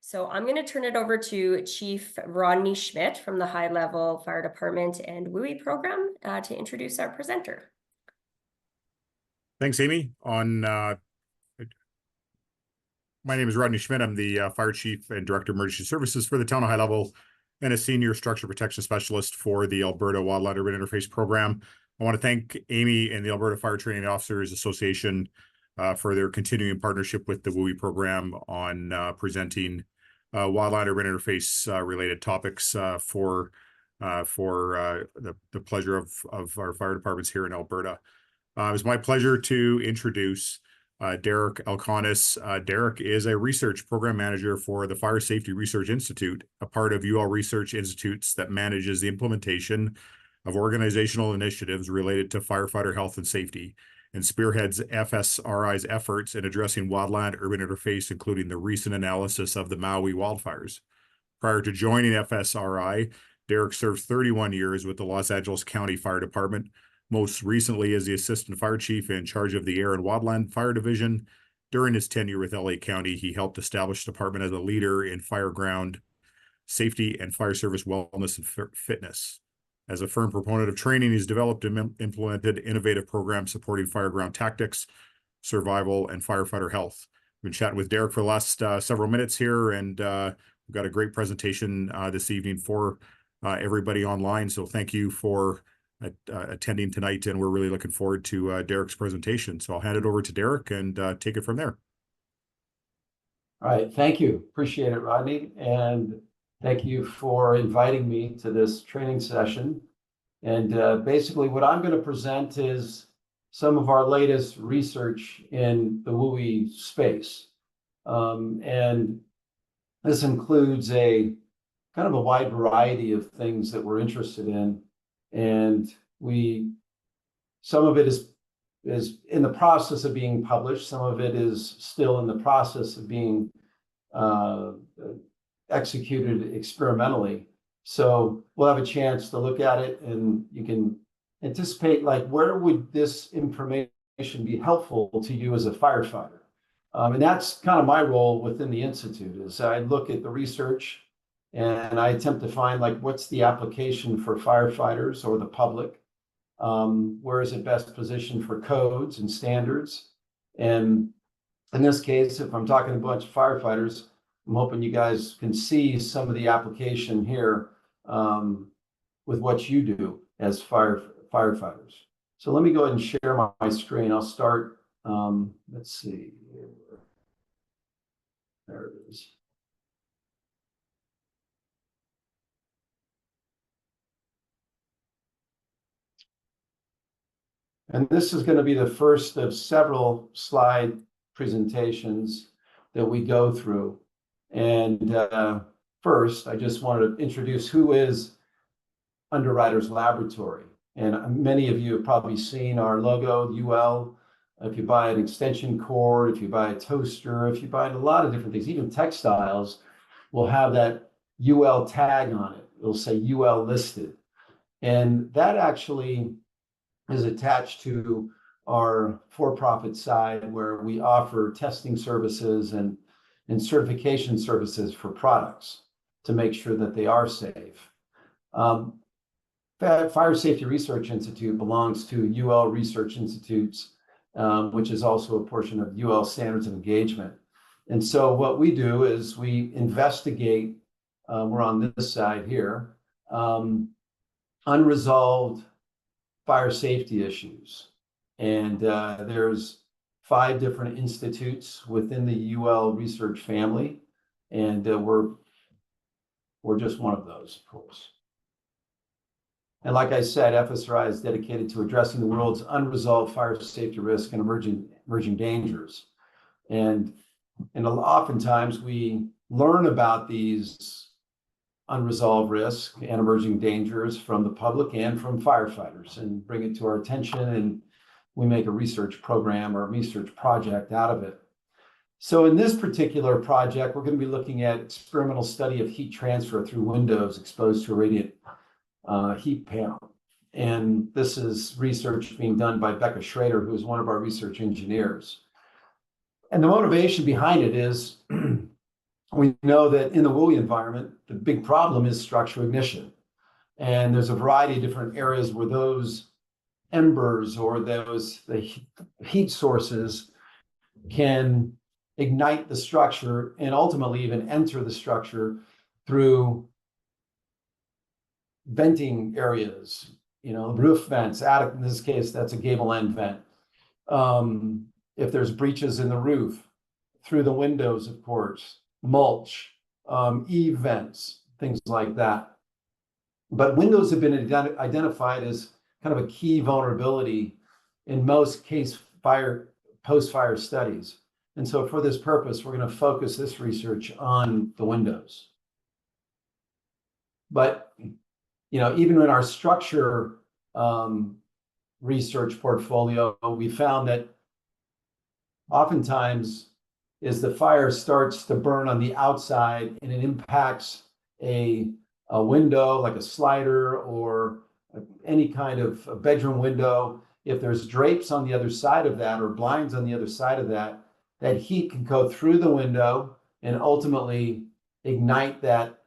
So I'm going to turn it over to Chief Rodney Schmidt from the High Level Fire Department and WUI program to introduce our presenter. Thanks, Amy. My name is Rodney Schmidt. I'm the Fire Chief and Director of Emergency Services for the town of High Level and a Senior Structure Protection Specialist for the Alberta Wildland Urban Interface program. I want to thank Amy and the Alberta Fire Training Officers Association for their continuing partnership with the WUI program on presenting Wildland Urban Interface related topics for the pleasure of our fire departments here in Alberta. It was my pleasure to introduce Derek Alkonis. Derek is a research program manager for the Fire Safety Research Institute, a part of UL Research Institutes that manages the implementation of organizational initiatives related to firefighter health and safety, and spearheads FSRI's efforts in addressing wildland urban interface, including the recent analysis of the Maui wildfires. Prior to joining FSRI, Derek served 31 years with the Los Angeles County Fire Department, most recently as the Assistant Fire Chief in charge of the Air and Wildland Fire Division. During his tenure with LA County, he helped establish the department as a leader in Fireground safety and fire service wellness and fitness. As a firm proponent of training, he's developed and implemented innovative programs supporting Fireground tactics, survival, and firefighter health. We've been chatting with Derek for the last several minutes here, and we've got a great presentation this evening for everybody online. So thank you for attending tonight, and we're really looking forward to Derek's presentation. So I'll hand it over to Derek and take it from there. All right, thank you. Appreciate it, Rodney. And thank you for inviting me to this training session. And basically what I'm going to present is some of our latest research in the WUI space. And this includes a kind of a wide variety of things that we're interested in. And some of it is in the process of being published. Some of it is still in the process of being executed experimentally. So we'll have a chance to look at it, and you can anticipate, like, where would this information be helpful to you as a firefighter? And that's kind of my role within the Institute, is I look at the research and I attempt to find, like, what's the application for firefighters or the public? Where is it best positioned for codes and standards? And in this case, if I'm talking to a bunch of firefighters, I'm hoping you guys can see some of the application here with what you do as firefighters. So let me go ahead and share my screen. I'll start, let's see. There it is. And this is going to be the first of several slide presentations that we go through. And first, I just wanted to introduce who is Underwriters Laboratory. And many of you have probably seen our logo, UL. If you buy an extension cord, if you buy a toaster, if you buy a lot of different things, even textiles will have that UL tag on it. It'll say UL listed. And that actually is attached to our for-profit side, where we offer testing services and certification services for products to make sure that they are safe. Fire Safety Research Institute belongs to UL Research Institutes, which is also a portion of UL Standards of Engagement. And so what we do is we investigate, we're on this side here, unresolved fire safety issues. And there's 5 different institutes within the UL research family. And we're just one of those, of course. And like I said, FSRI is dedicated to addressing the world's unresolved fire safety risk and emerging dangers. And oftentimes we learn about these unresolved risk and emerging dangers from the public and from firefighters, and bring it to our attention, and we make a research program or a research project out of it. So in this particular project, we're going to be looking at experimental study of heat transfer through windows exposed to a radiant heat panel. And this is research being done by Becca Schrader, who is one of our research engineers. And the motivation behind it is We know that in the WUI environment, the big problem is structure ignition. And there's a variety of different areas where those embers or the heat sources can ignite the structure and ultimately even enter the structure through venting areas, roof vents, attic, in this case, that's a gable end vent. If there's breaches in the roof, through the windows, of course, mulch, eave vents, things like that. But windows have been identified as kind of a key vulnerability in most post-fire studies. And so for this purpose, we're going to focus this research on the windows. But, even in our structure research portfolio, we found that oftentimes as the fire starts to burn on the outside and it impacts a window like a slider or any kind of a bedroom window, if there's drapes on the other side of that or blinds on the other side of that, that heat can go through the window and ultimately ignite that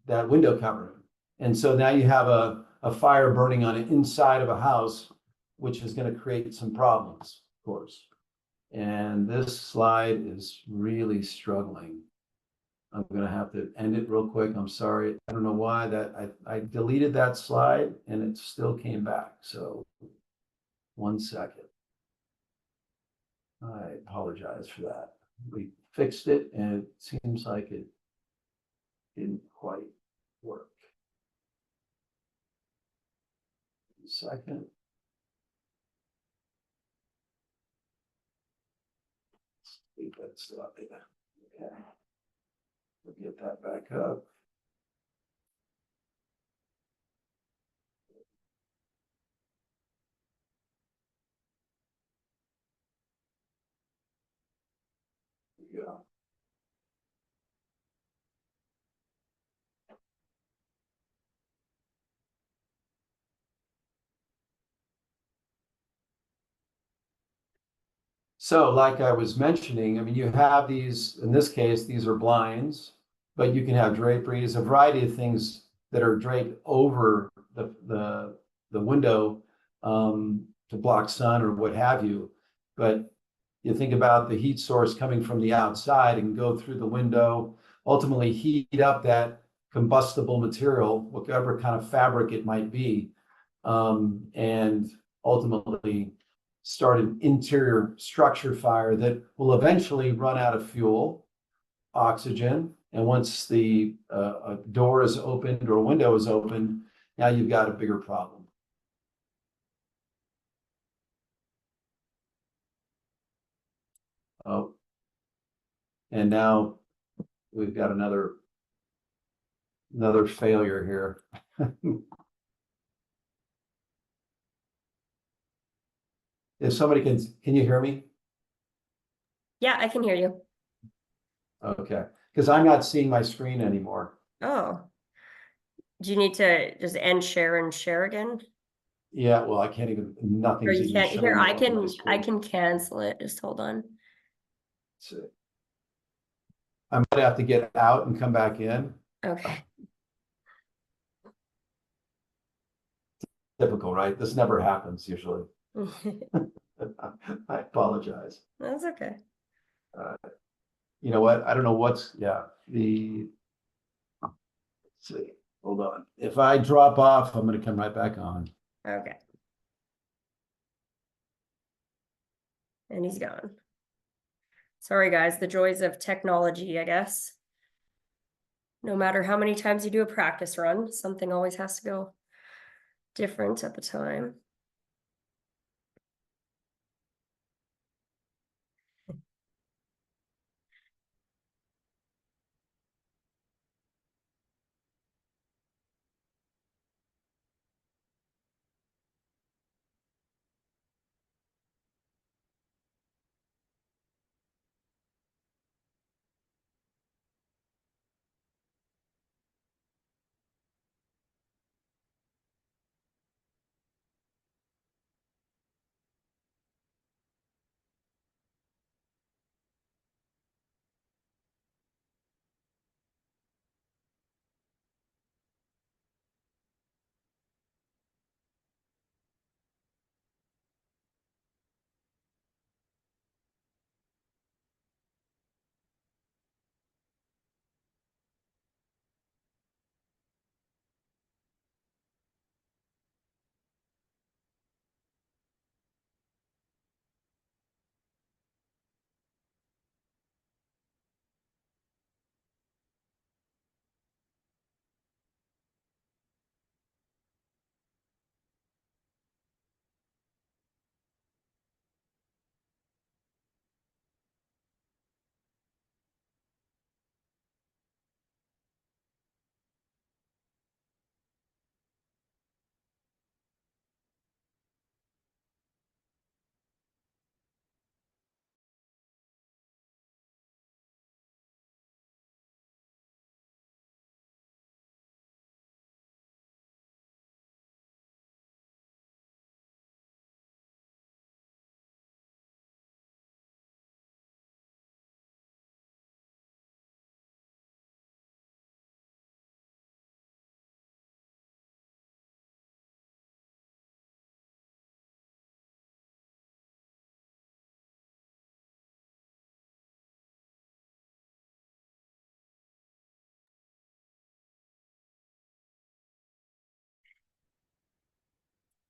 window covering. And so now you have a fire burning on the inside of a house, which is going to create some problems, of course. And this slide is really struggling. I'm going to have to end it real quick. I'm sorry. I don't know why I deleted that slide and it still came back. So 1 second. I apologize for that. We fixed it and it seems like it didn't quite work. 1 second. Leave that slide. Okay. We'll get that back up. There we go. So like I was mentioning, I mean, you have these, in this case, these are blinds, but you can have draperies, a variety of things that are draped over the window to block sun or what have you. But you think about the heat source coming from the outside and go through the window, ultimately heat up that combustible material, whatever kind of fabric it might be, and ultimately start an interior structure fire that will eventually run out of fuel, oxygen, and once the a door is opened or a window is opened, now you've got a bigger problem. Oh, and now we've got another failure here. If somebody can you hear me? Yeah, I can hear you. Okay, because I'm not seeing my screen anymore. Oh. Do you need to just end share and share again? Yeah, well, I can't even, Or nothing's you even can't showing here, up on my screen. I can cancel it. Just hold on. So I might have to get out and come back in. Okay. Typical, right? This never happens usually. I apologize. That's okay. You know what? I don't know what's, let's see, hold on. If I drop off, I'm going to come right back on. Okay. And he's gone. Sorry, guys, the joys of technology, I guess. No matter how many times you do a practice run, something always has to go different at the time.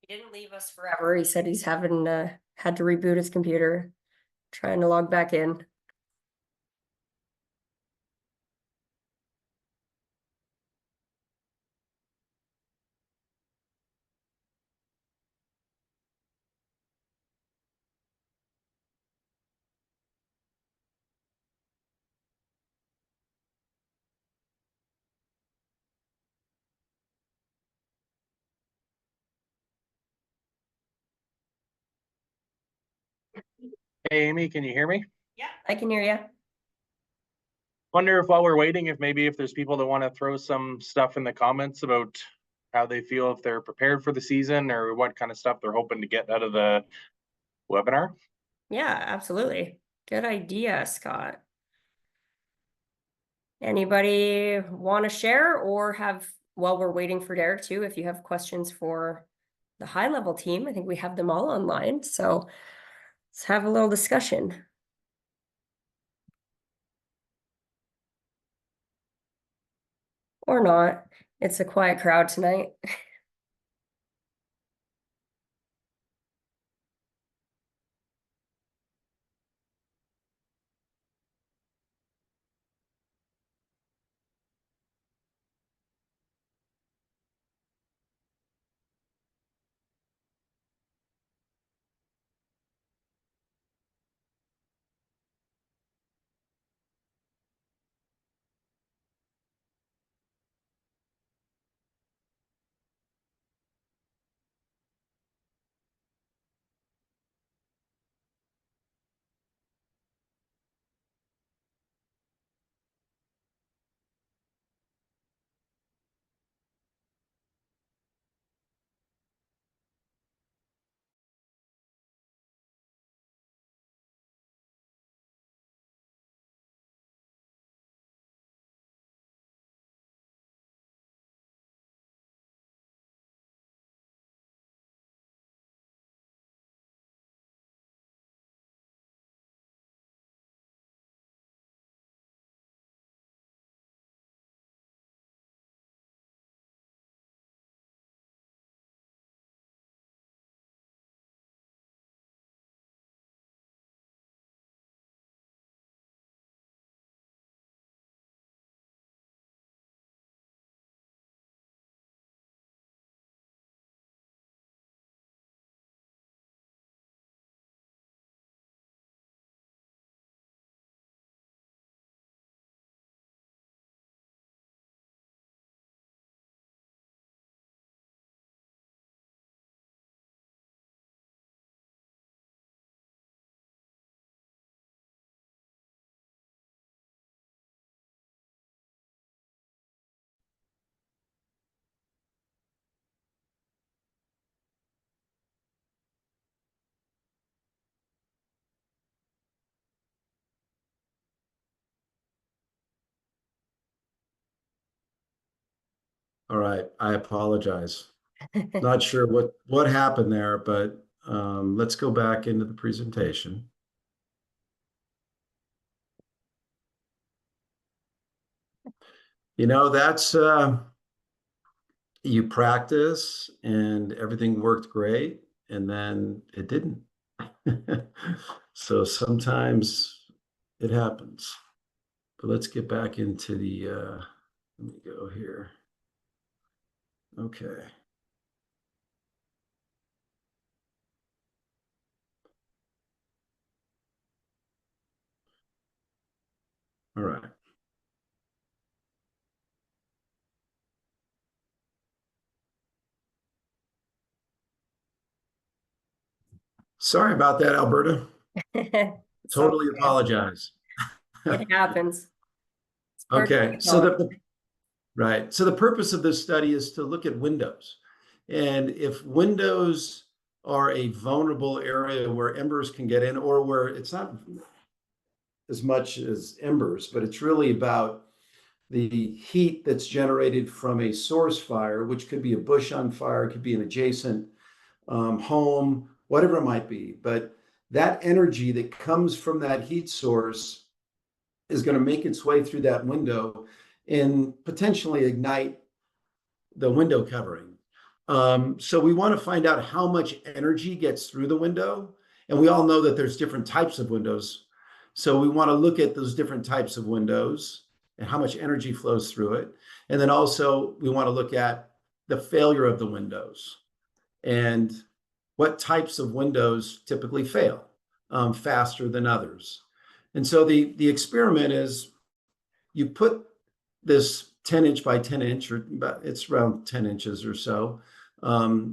He didn't leave us forever. He said he's having had to reboot his computer, trying to log back in. Hey, Amy, can you hear me? Yeah, I can hear you. Wonder if while we're waiting, if there's people that want to throw some stuff in the comments about how they feel, if they're prepared for the season or what kind of stuff they're hoping to get out of the webinar. Yeah, absolutely. Good idea, Scott. Anybody want to share or have, while we're waiting for Derek too, if you have questions for the high level team, I think we have them all online. So let's have a little discussion. Or not. It's a quiet crowd tonight. All right, I apologize. Not sure what happened there, but let's go back into the presentation. You know, that's you practice and everything worked great, and then it didn't. So sometimes it happens. But let's get back into the let me go here. Okay. All right. Sorry about that, Alberta. It's Totally okay. apologize. It happens. It's part of Okay, so the purpose of this study is to look at windows. And if windows are a vulnerable area where embers can get in, or where it's not as much as embers, but it's really about the heat that's generated from a source fire, which could be a bush on fire, it could be an adjacent home, whatever it might be. But that energy that comes from that heat source is going to make its way through that window and potentially ignite the window covering. So we want to find out how much energy gets through the window. And we all know that there's different types of windows. So we want to look at those different types of windows and how much energy flows through it. And then also we want to look at the failure of the windows and what types of windows typically fail faster than others. And so the experiment is you put this 10-inch by 10-inch, or it's around 10 inches or so,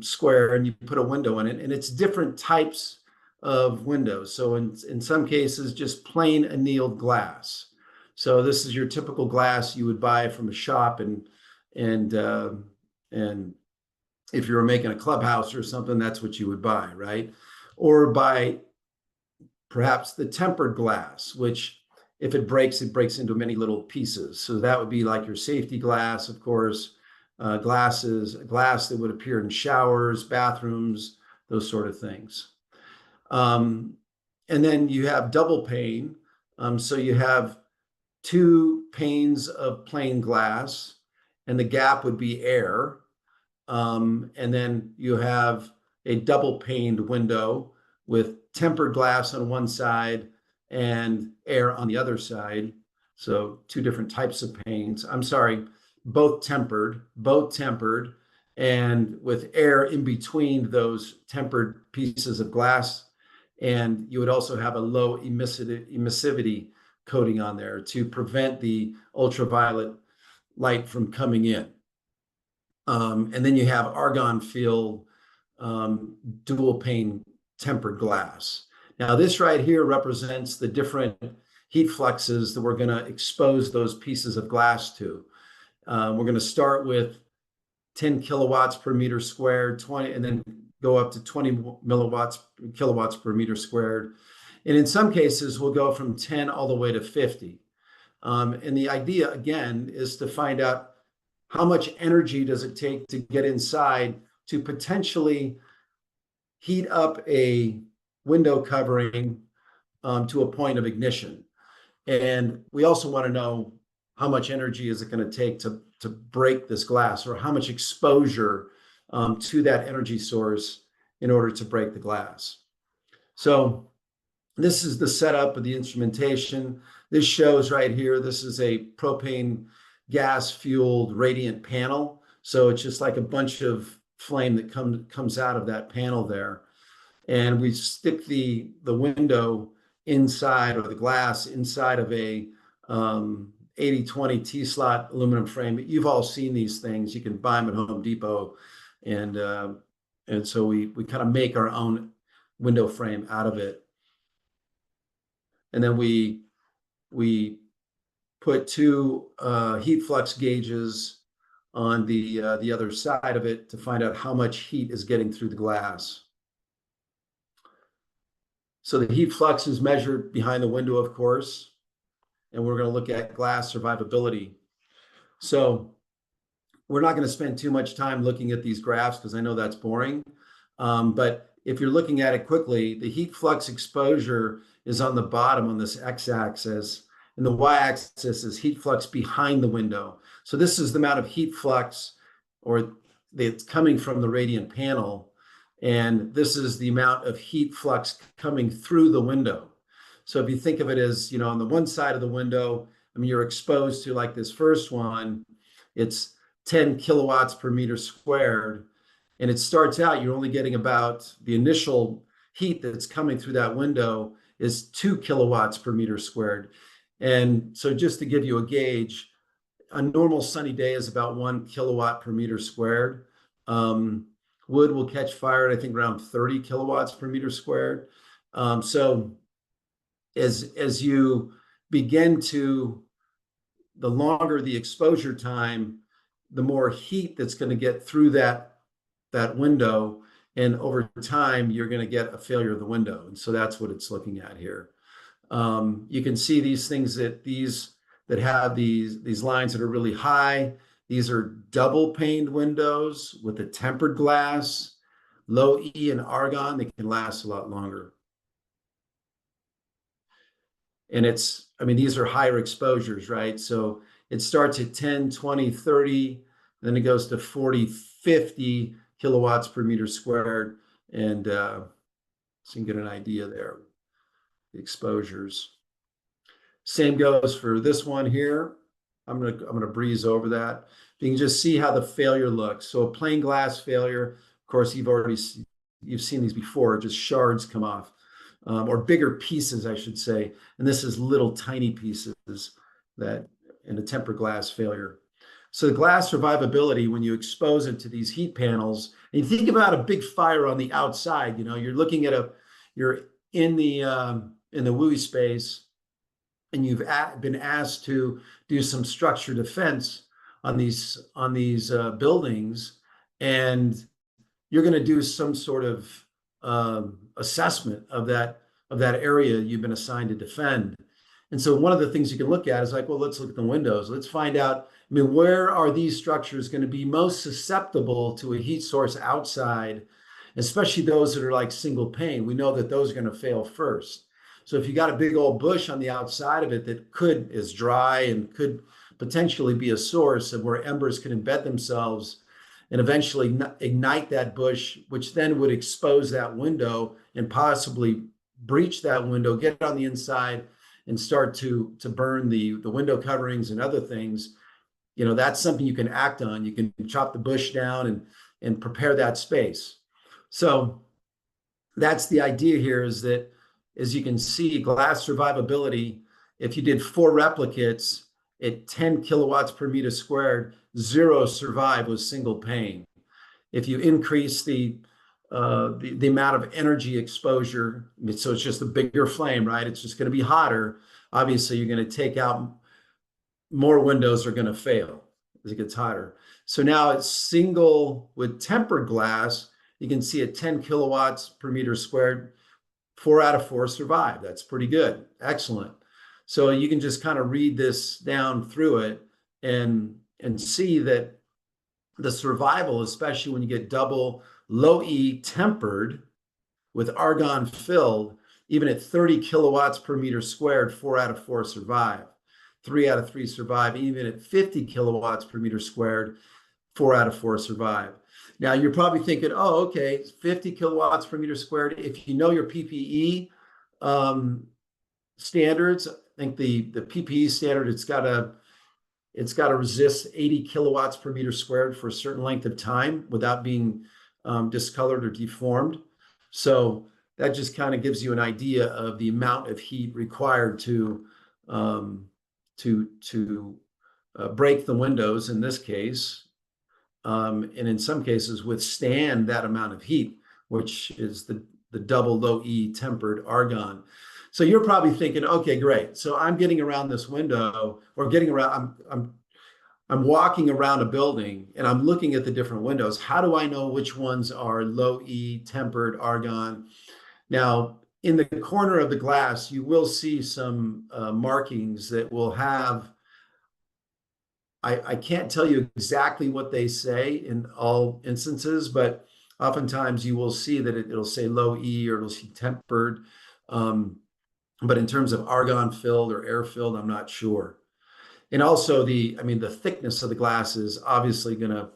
square, and you put a window in it, and it's different types of windows. So in some cases, just plain annealed glass. So this is your typical glass you would buy from a shop, and if you were making a clubhouse or something, that's what you would buy, right? Or buy perhaps the tempered glass, which if it breaks into many little pieces. So that would be like your safety glass, of course, glass that would appear in showers, bathrooms, those sort of things. And then you have double pane. So you have 2 panes of plain glass, and the gap would be air. And then you have a double paned window with tempered glass on one side and air on the other side. So 2 different types of panes. I'm sorry, both tempered, and with air in between those tempered pieces of glass. And you would also have a low emissivity coating on there to prevent the ultraviolet light from coming in. And then you have argon-filled dual pane tempered glass. Now this right here represents the different heat fluxes that we're going to expose those pieces of glass to. We're going to start with 10 kilowatts per meter squared, 20, and then go up to 20 kilowatts per meter squared. And in some cases, we'll go from 10 all the way to 50. And the idea, again, is to find out how much energy does it take to get inside to potentially heat up a window covering to a point of ignition. And we also want to know how much energy is it going to take to break this glass, or how much exposure to that energy source in order to break the glass. So this is the setup of the instrumentation. This shows right here, this is a propane gas fueled radiant panel. So it's just like a bunch of flame that comes out of that panel there. And we stick the window inside, or the glass inside of a 80-20 T-slot aluminum frame. You've all seen these things. You can buy them at Home Depot. And so we kind of make our own window frame out of it. And then we put 2 heat flux gauges on the other side of it to find out how much heat is getting through the glass. So the heat flux is measured behind the window, of course, and we're going to look at glass survivability. So we're not going to spend too much time looking at these graphs because I know that's boring. But if you're looking at it quickly, the heat flux exposure is on the bottom on this x-axis, and the y-axis is heat flux behind the window. So this is the amount of heat flux that's coming from the radiant panel. And this is the amount of heat flux coming through the window. So if you think of it as, on the one side of the window, you're exposed to, like this first one, it's 10 kilowatts per meter squared. And it starts out, you're only getting about, the initial heat that's coming through that window is 2 kilowatts per meter squared. And so just to give you a gauge, a normal sunny day is about 1 kilowatt per meter squared. Wood will catch fire at, I think, around 30 kilowatts per meter squared. So as you begin to, the longer the exposure time, the more heat that's going to get through that window. And over time, you're going to get a failure of the window. And so that's what it's looking at here. You can see these things that have these lines that are really high. These are double paned windows with a tempered glass, low E and argon. They can last a lot longer. And these are higher exposures, right? So it starts at 10, 20, 30, then it goes to 40, 50 kilowatts per meter squared. And so you can get an idea there, the exposures. Same goes for this one here. I'm gonna breeze over that. You can just see how the failure looks. So a plain glass failure, of course, you've seen these before, just shards come off, or bigger pieces, I should say. And this is little tiny pieces that in a tempered glass failure. So the glass survivability, when you expose it to these heat panels, and you think about a big fire on the outside, you're looking at you're in the WUI space, and you've been asked to do some structure defense on these buildings, and you're going to do some sort of assessment of that area you've been assigned to defend. And so one of the things you can look at is like, well, let's look at the windows. Let's find out, where are these structures going to be most susceptible to a heat source outside, especially those that are like single pane. We know that those are going to fail first. So if you got a big old bush on the outside of it that is dry and could potentially be a source of where embers can embed themselves and eventually ignite that bush, which then would expose that window and possibly breach that window, get it on the inside and start to burn the window coverings and other things, that's something you can act on. You can chop the bush down and prepare that space. So that's the idea here, is that, as you can see, glass survivability, if you did 4 replicates at 10 kilowatts per meter squared, 0 survive with single pane. If you increase the amount of energy exposure, so it's just a bigger flame, right? It's just going to be hotter. Obviously, you're going to take out more windows are going to fail as it gets hotter. So now it's single with tempered glass. You can see at 10 kilowatts per meter squared, 4 out of 4 survive. That's pretty good. Excellent. So you can just kind of read this down through it and see that the survival, especially when you get double low E tempered with argon filled, even at 30 kilowatts per meter squared, 4 out of 4 survive. 3 out of 3 survive. Even at 50 kilowatts per meter squared, 4 out of 4 survive. Now you're probably thinking, oh, okay, 50 kilowatts per meter squared. If you know your PPE standards, I think the PPE standard, it's got to resist 80 kilowatts per meter squared for a certain length of time without being discolored or deformed. So that just kind of gives you an idea of the amount of heat required to break the windows in this case, and in some cases withstand that amount of heat, which is the double low E tempered argon. So you're probably thinking, okay, great. So I'm getting around this window, or I'm walking around a building and I'm looking at the different windows. How do I know which ones are low E tempered argon? Now, in the corner of the glass, you will see some markings that will have, I can't tell you exactly what they say in all instances, but oftentimes you will see that it'll say low E or it'll say tempered. But in terms of argon filled or air filled, I'm not sure. And also the thickness of the glass is obviously going to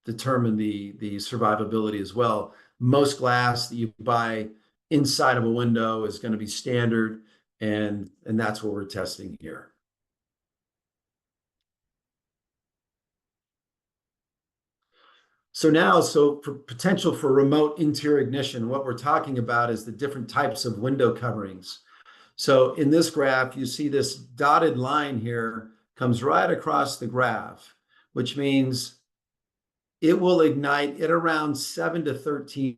determine the survivability as well. Most glass that you buy inside of a window is going to be standard, and that's what we're testing here. So for potential for remote interior ignition, what we're talking about is the different types of window coverings. So in this graph, you see this dotted line here comes right across the graph, which means it will ignite at around 7 to 13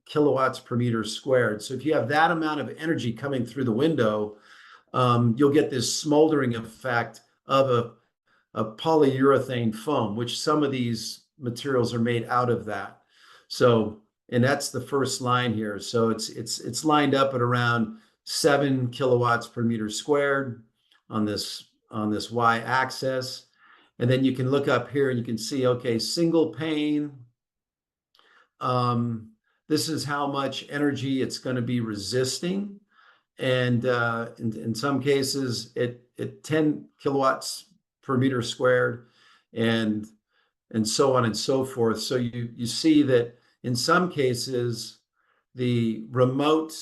kilowatts per meter squared. So if you have that amount of energy coming through the window, you'll get this smoldering effect of a polyurethane foam, which some of these materials are made out of that. So, and that's the first line here. So it's lined up at around 7 kilowatts per meter squared on this y-axis. And then you can look up here and you can see, okay, single pane. This is how much energy it's going to be resisting. And in some cases, at 10 kilowatts per meter squared. And and so on and so forth. So you see that in some cases, the remote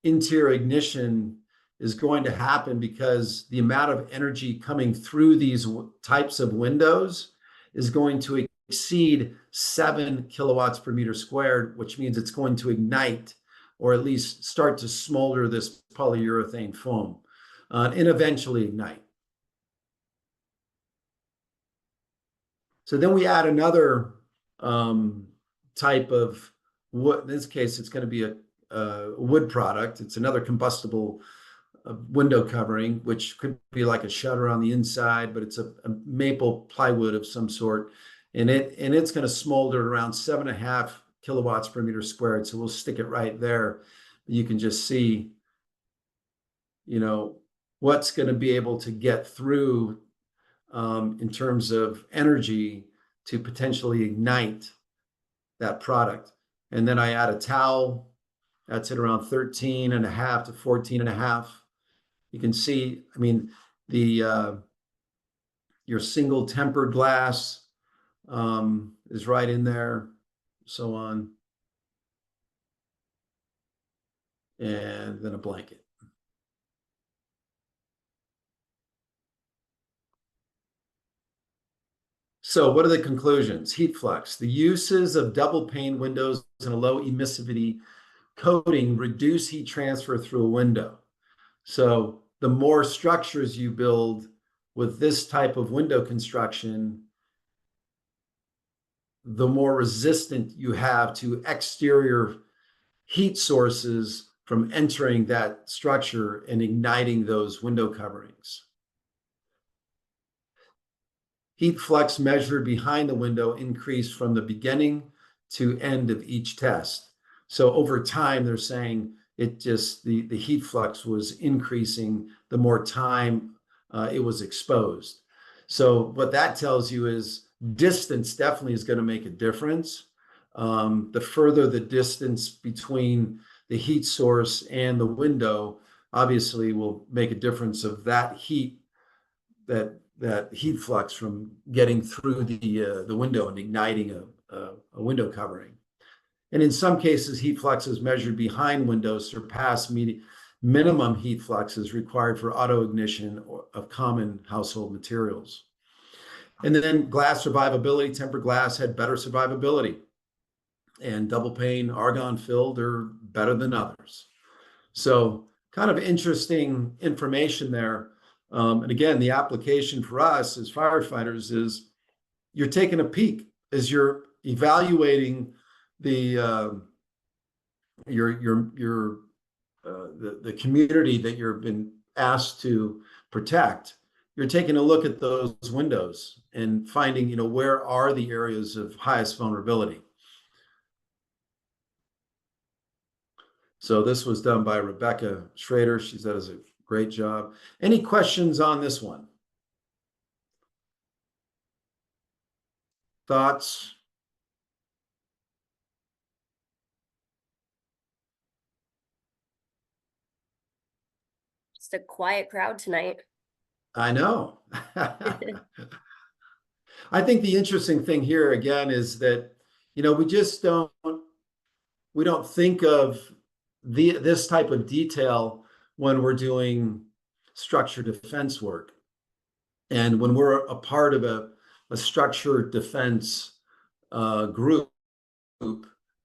interior ignition is going to happen because the amount of energy coming through these types of windows is going to exceed 7 kilowatts per meter squared, which means it's going to ignite or at least start to smolder this polyurethane foam and eventually ignite. So then we add another type of wood. In this case, it's going to be a wood product. It's another combustible window covering, which could be like a shutter on the inside, but it's a maple plywood of some sort. And it's going to smolder around 7.5 kilowatts per meter squared. So we'll stick it right there. You can just see, you know, what's going to be able to get through in terms of energy to potentially ignite that product. And then I add a towel. That's at around 13.5 to 14.5. You can see, I mean, the your single tempered glass is right in there, so on. And then a blanket. So what are the conclusions? Heat flux. The uses of double pane windows and a low emissivity coating reduce heat transfer through a window. So the more structures you build with this type of window construction, the more resistant you have to exterior heat sources from entering that structure and igniting those window coverings. Heat flux measured behind the window increased from the beginning to end of each test. So over time, they're saying it just, the heat flux was increasing the more time it was exposed. So what that tells you is distance definitely is going to make a difference. The further the distance between the heat source and the window obviously will make a difference of that heat, that heat flux from getting through the window and igniting a window covering. And in some cases, heat fluxes measured behind windows surpass minimum heat fluxes required for auto ignition of common household materials. And then glass survivability, tempered glass had better survivability, and double pane argon filled are better than others. So kind of interesting information there. And again, the application for us as firefighters is you're taking a peek as you're evaluating the community that you've been asked to protect. You're taking a look at those windows and finding, you know, where are the areas of highest vulnerability. So this was done by Rebecca Schrader. She does a great job. Any questions on this one? Thoughts? Just a quiet crowd tonight. I know. I think the interesting thing here again is that, you know, we just don't think of this type of detail when we're doing structure defense work. And when we're a part of a structure defense group,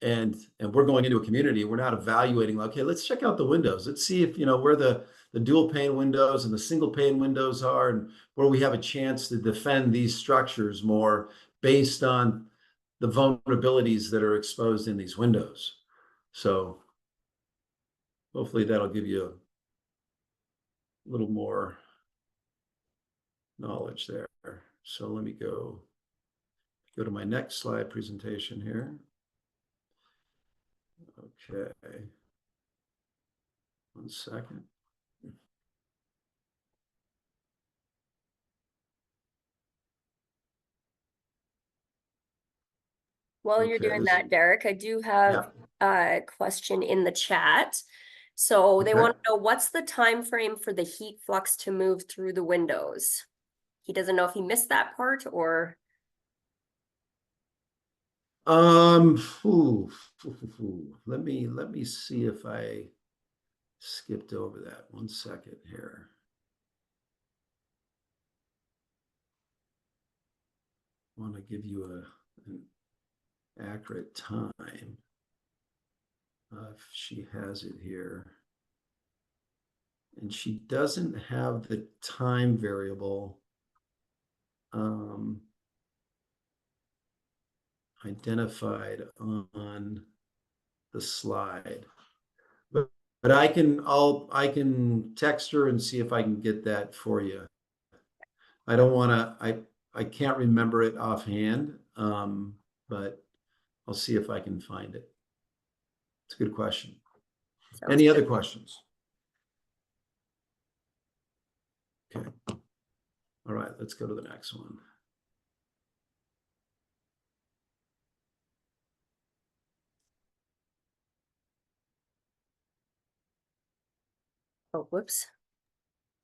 and we're going into a community, we're not evaluating, okay, let's check out the windows. Let's see if, you know, where the dual pane windows and the single pane windows are, and where we have a chance to defend these structures more based on the vulnerabilities that are exposed in these windows. So hopefully that'll give you a little more knowledge there. So let me go to my next slide presentation here. Okay. 1 second. While you're doing that, Derek, I do have a question in the chat. So they want to know, what's the time frame for the heat flux to move through the windows? He doesn't know if he missed that part or. Let me see if I skipped over that. 1 second here. I want to give you an accurate time. If she has it here. And she doesn't have the time variable identified on the slide. But I can text her and see if I can get that for you. I don't want to, I can't remember it offhand, but I'll see if I can find it. It's a good question. Sounds Any other good. questions? Okay. All right, let's go to the next one. Oh, whoops.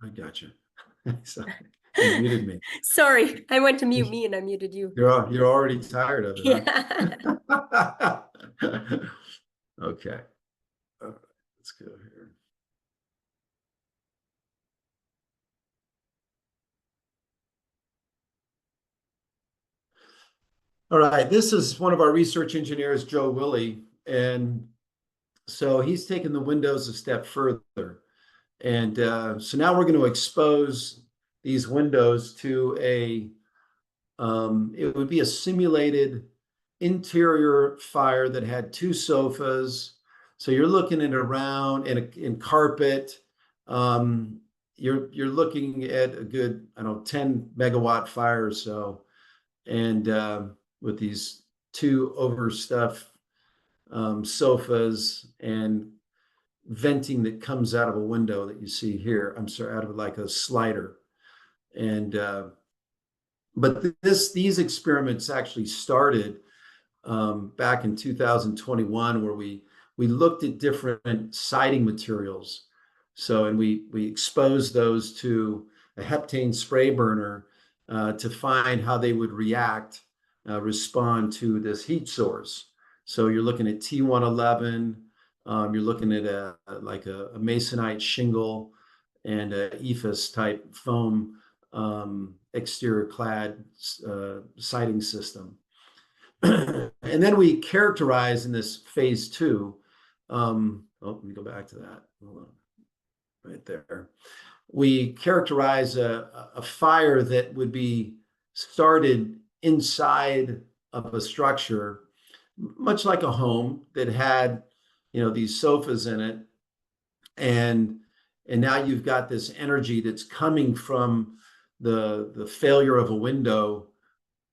I got you. You muted me. Sorry, I went to mute me and I muted you. You're already tired of it, Yeah. huh? Okay. All right, let's go here. All right, this is one of our research engineers, Joe Willie, and so he's taken the windows a step further. And so now we're going to expose these windows to it would be a simulated interior fire that had 2 sofas. So you're looking at around in carpet. You're looking at a good, I don't know, 10 megawatt fire or so. And with these 2 overstuffed sofas and venting that comes out of a window that you see here. I'm sorry, out of like a slider. And but these experiments actually started back in 2021, where we looked at different siding materials. So, and we exposed those to a heptane spray burner to find how they would respond to this heat source. So you're looking at T111, you're looking at like a masonite shingle and a EFIS type foam exterior clad siding system. And then we characterize in this phase 2. Let me go back to that. Hold on. Right there. We characterize a fire that would be started inside of a structure, much like a home that had, these sofas in it. And now you've got this energy that's coming from the failure of a window,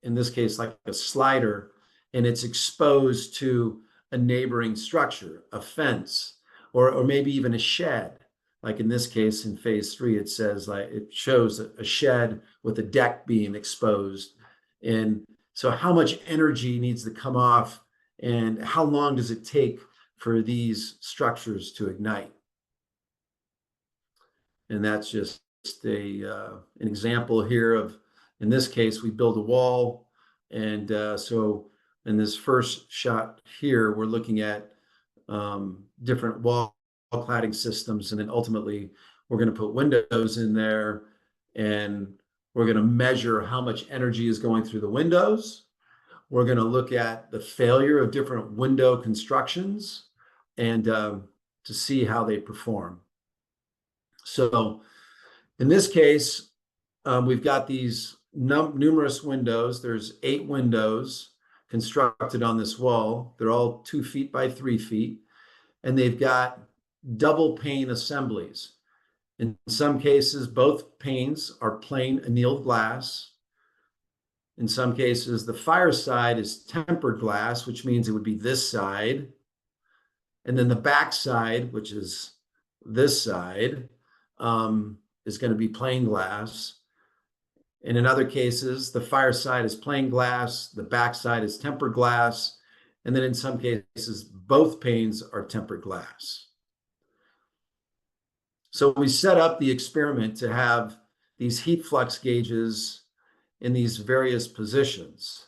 in this case, like a slider, and it's exposed to a neighboring structure, a fence, or maybe even a shed. Like in this case, in phase 3, it says it shows a shed with a deck being exposed. And so how much energy needs to come off, and how long does it take for these structures to ignite? And that's just an example here of, in this case, we build a wall. And so in this first shot here, we're looking at different wall cladding systems. And then ultimately, we're going to put windows in there, and we're going to measure how much energy is going through the windows. We're going to look at the failure of different window constructions and to see how they perform. So in this case, we've got these numerous windows. There's 8 windows constructed on this wall. They're all 2 feet by 3 feet, and they've got double pane assemblies. In some cases, both panes are plain annealed glass. In some cases, the fire side is tempered glass, which means it would be this side. And then the back side, which is this side, is going to be plain glass. And in other cases, the fire side is plain glass, the back side is tempered glass, and then in some cases, both panes are tempered glass. So we set up the experiment to have these heat flux gauges in these various positions.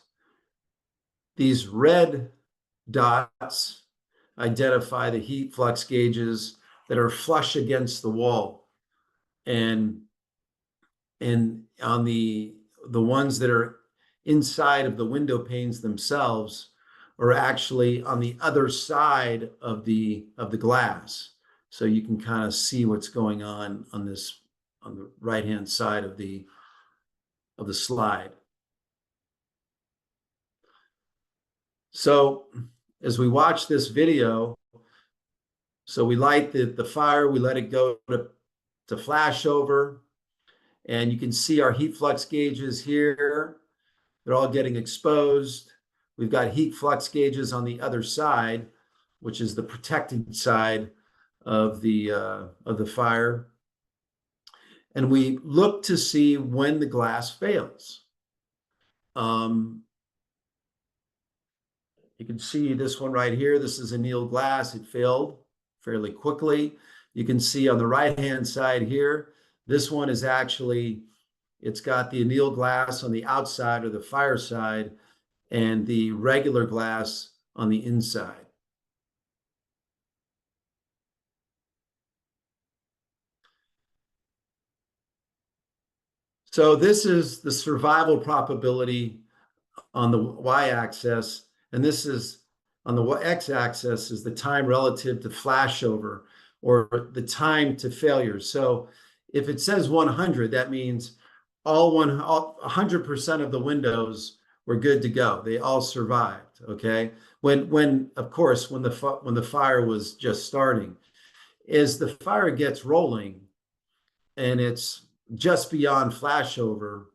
These red dots identify the heat flux gauges that are flush against the wall. And on the ones that are inside of the window panes themselves are actually on the other side of the glass. So you can kind of see what's going on this, on the right-hand side of the slide. So as we watch this video, so we light the fire, we let it go to flash over, and you can see our heat flux gauges here. They're all getting exposed. We've got heat flux gauges on the other side, which is the protected side of the fire. And we look to see when the glass fails. You can see this one right here. This is annealed glass. It failed fairly quickly. You can see on the right-hand side here, this one is actually, it's got the annealed glass on the outside or the fire side and the regular glass on the inside. So this is the survival probability on the y-axis, and this is on the x-axis is the time relative to flashover or the time to failure. So if it says 100, that means all 100% of the windows were good to go. They all survived. Okay. When of course, when the fire was just starting, as the fire gets rolling and it's just beyond flashover,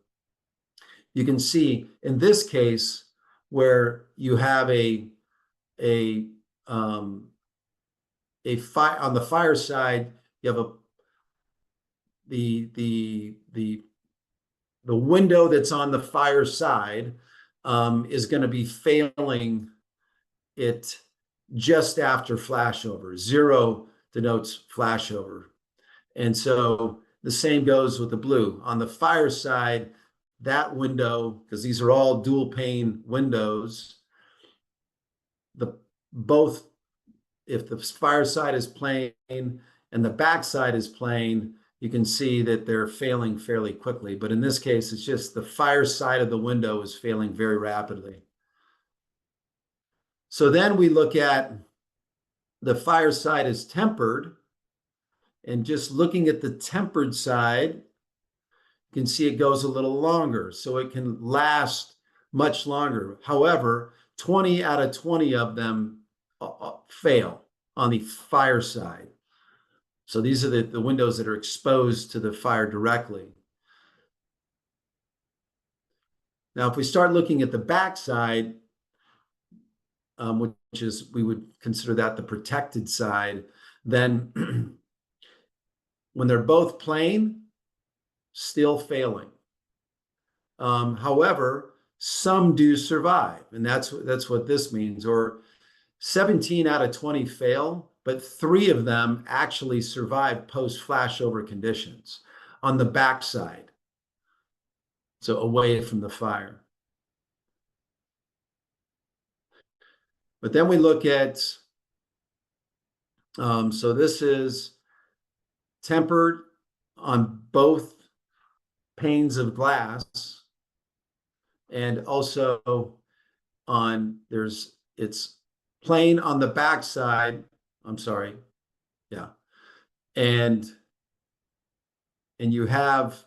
you can see in this case where you have a fire on the fire side, you have the window that's on the fire side is going to be failing it just after flashover. 0 denotes flashover. And so the same goes with the blue. On the fire side, that window, because these are all dual pane windows, if the fire side is plain and the back side is plain, you can see that they're failing fairly quickly. But in this case, it's just the fire side of the window is failing very rapidly. So then we look at the fire side is tempered, and just looking at the tempered side, you can see it goes a little longer, so it can last much longer. However, 20 out of 20 of them fail on the fire side. So these are the windows that are exposed to the fire directly. Now, if we start looking at the back side, which is, we would consider that the protected side, then when they're both plain, still failing. However, some do survive, and that's what this means. Or 17 out of 20 fail, but 3 of them actually survive post flashover conditions on the backside, so away from the fire. But then we look at, so this is tempered on both panes of glass, and also on, it's plain on the backside. I'm sorry. Yeah. And you have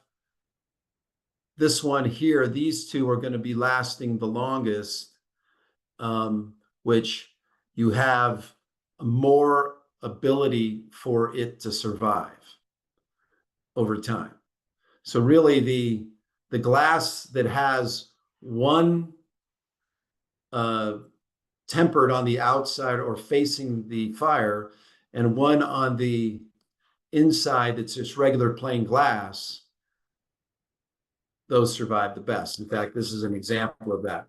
this one here. These two are going to be lasting the longest, which you have more ability for it to survive over time. So really the glass that has one tempered on the outside or facing the fire, and one on the inside that's just regular plain glass, those survive the best. In fact, this is an example of that.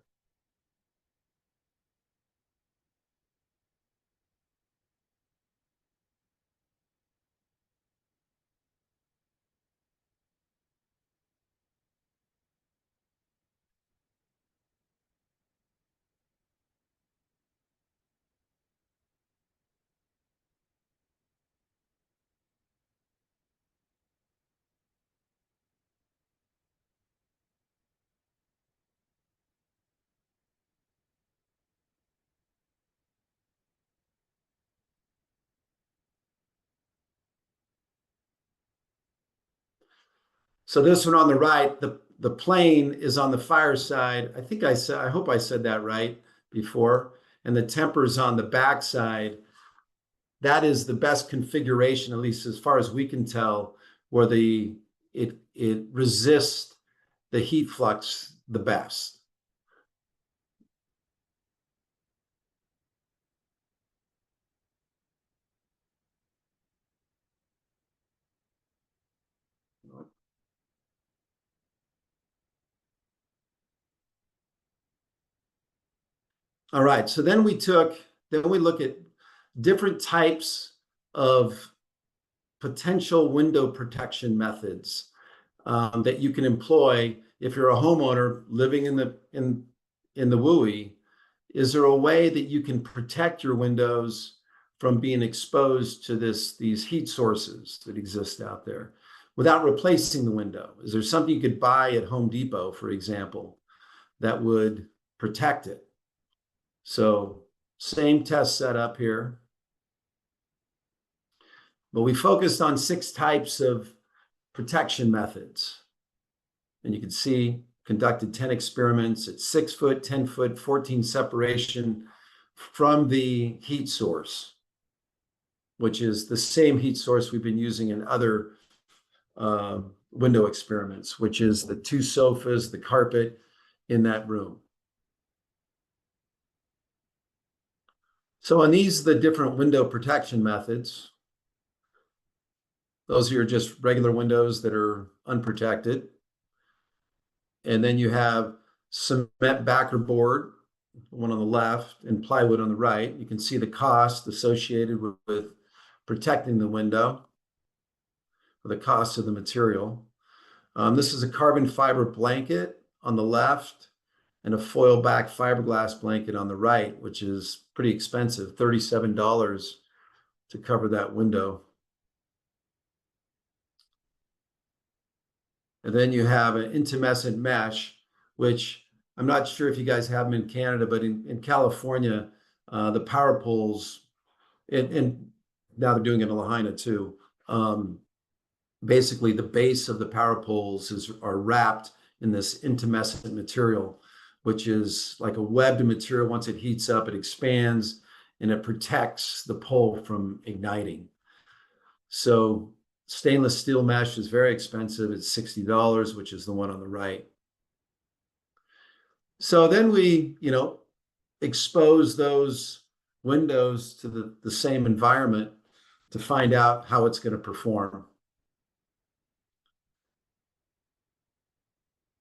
So this one on the right, the plane is on the fire side. I hope I said that right before. And the temper's on the back side. That is the best configuration, at least as far as we can tell, where it resists the heat flux the best. All right, so then we look at different types of potential window protection methods that you can employ if you're a homeowner living in the WUI. Is there a way that you can protect your windows from being exposed to these heat sources that exist out there without replacing the window? Is there something you could buy at Home Depot, for example, that would protect it? So same test setup here. But we focused on 6 types of protection methods. And you can see conducted 10 experiments at 6 foot, 10 foot, 14 separation from the heat source, which is the same heat source we've been using in other window experiments, which is the 2 sofas, the carpet in that room. So on these, the different window protection methods. Those are just regular windows that are unprotected. And then you have cement backer board, one on the left, and plywood on the right. You can see the cost associated with protecting the window, or the cost of the material. This is a carbon fiber blanket on the left and a foil back fiberglass blanket on the right, which is pretty expensive, $37 to cover that window. And then you have an intumescent mesh, which I'm not sure if you guys have them in Canada, but in California, the power poles, and now they're doing it in Lahaina too. Basically, the base of the power poles are wrapped in this intumescent material, which is like a webbed material. Once it heats up, it expands and it protects the pole from igniting. So stainless steel mesh is very expensive. It's $60, which is the one on the right. So then we, expose those windows to the same environment to find out how it's going to perform.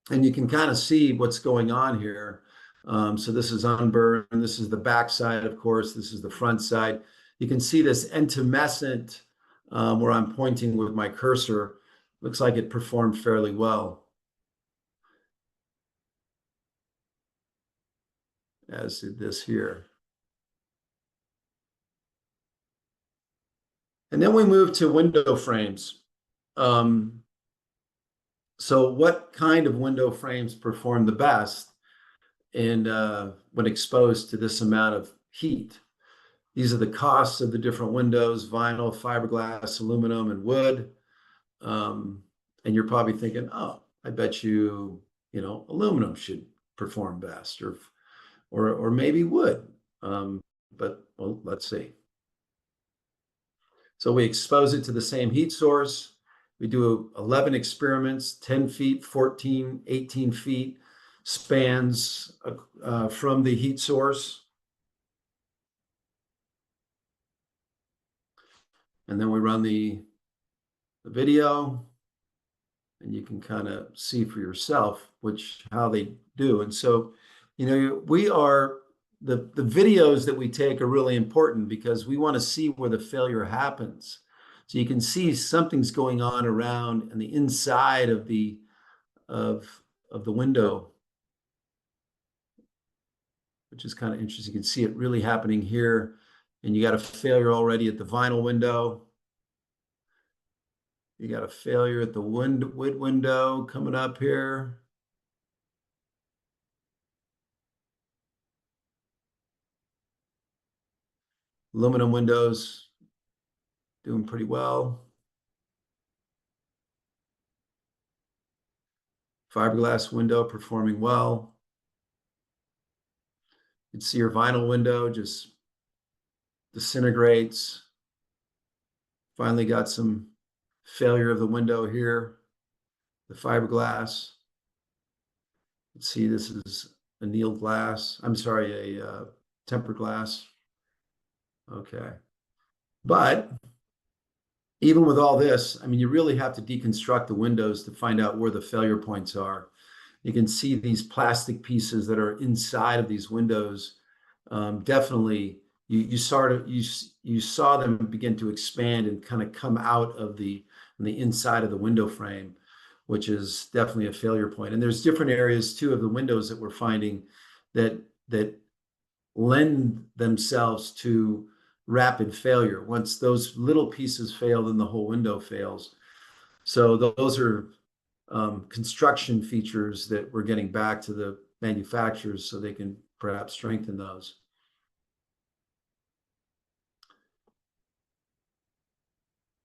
And you can kind of see what's going on here. So this is unburned. This is the back side, of course. This is the front side. You can see this intumescent where I'm pointing with my cursor. Looks like it performed fairly well, as did this here. And then we move to window frames. So what kind of window frames perform the best and when exposed to this amount of heat? These are the costs of the different windows: vinyl, fiberglass, aluminum, and wood. And you're probably thinking, oh, I bet you, aluminum should perform best, or maybe wood. But well, let's see. So we expose it to the same heat source. We do 11 experiments, 10 feet, 14, 18 feet spans from the heat source. And then we run the video, and you can kind of see for yourself how they do. And so, the videos that we take are really important because we want to see where the failure happens. So you can see something's going on around on the inside of the window, which is kind of interesting. You can see it really happening here, and you got a failure already at the vinyl window. You got a failure at the wood window coming up here. Aluminum windows doing pretty well. Fiberglass window performing well. You can see your vinyl window just disintegrates. Finally got some failure of the window here. The fiberglass. Let's see, this is annealed glass. I'm sorry, a tempered glass. Okay. But even with all this, I mean, you really have to deconstruct the windows to find out where the failure points are. You can see these plastic pieces that are inside of these windows. Definitely, you saw them begin to expand and kind of come out of the inside of the window frame, which is definitely a failure point. And there's different areas too of the windows that we're finding that lend themselves to rapid failure. Once those little pieces fail, then the whole window fails. So those are construction features that we're getting back to the manufacturers so they can perhaps strengthen those.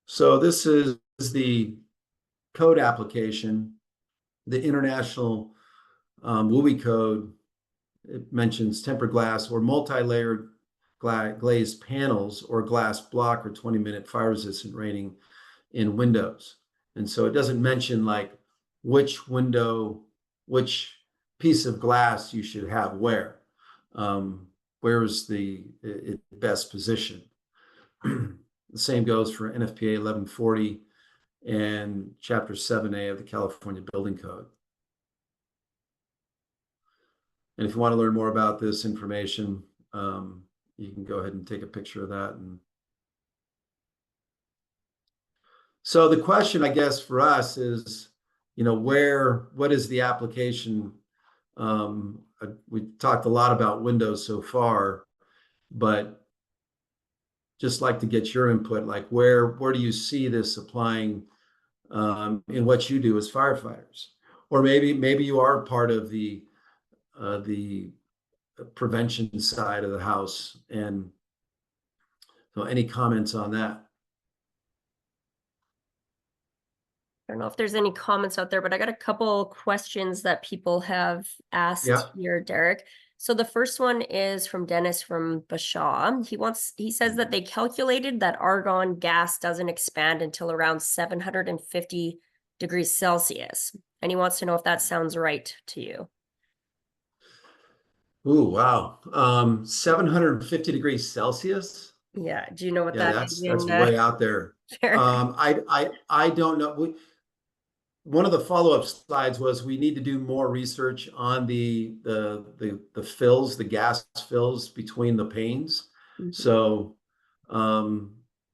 So this is the code application, the international WUI code. It mentions tempered glass or multi-layered glazed panels or glass block or 20-minute fire resistant rating in windows. And so it doesn't mention like which window, which piece of glass you should have where is the best position. The same goes for NFPA 1140 and Chapter 7A of the California Building Code. And if you want to learn more about this information, you can go ahead and take a picture of that. And so the question, I guess, for us is, you know, what is the application? We talked a lot about Windows so far, but just like to get your input, like where do you see this applying in what you do as firefighters? Or maybe you are part of the prevention side of the house. And so any comments on that? I don't know if there's any comments out there, but I got a couple questions that people have asked here, Derek. So the first one is from Dennis from Bashaw. He says that they calculated that argon gas doesn't expand until around 750 degrees Celsius. And he wants to know if that sounds right to you. Ooh, wow. 750 degrees Celsius? Yeah. Do you know what that is? That's way out there. I don't know. One of the follow-up slides was we need to do more research on the fills, the gas fills between the panes. Mm-hmm. So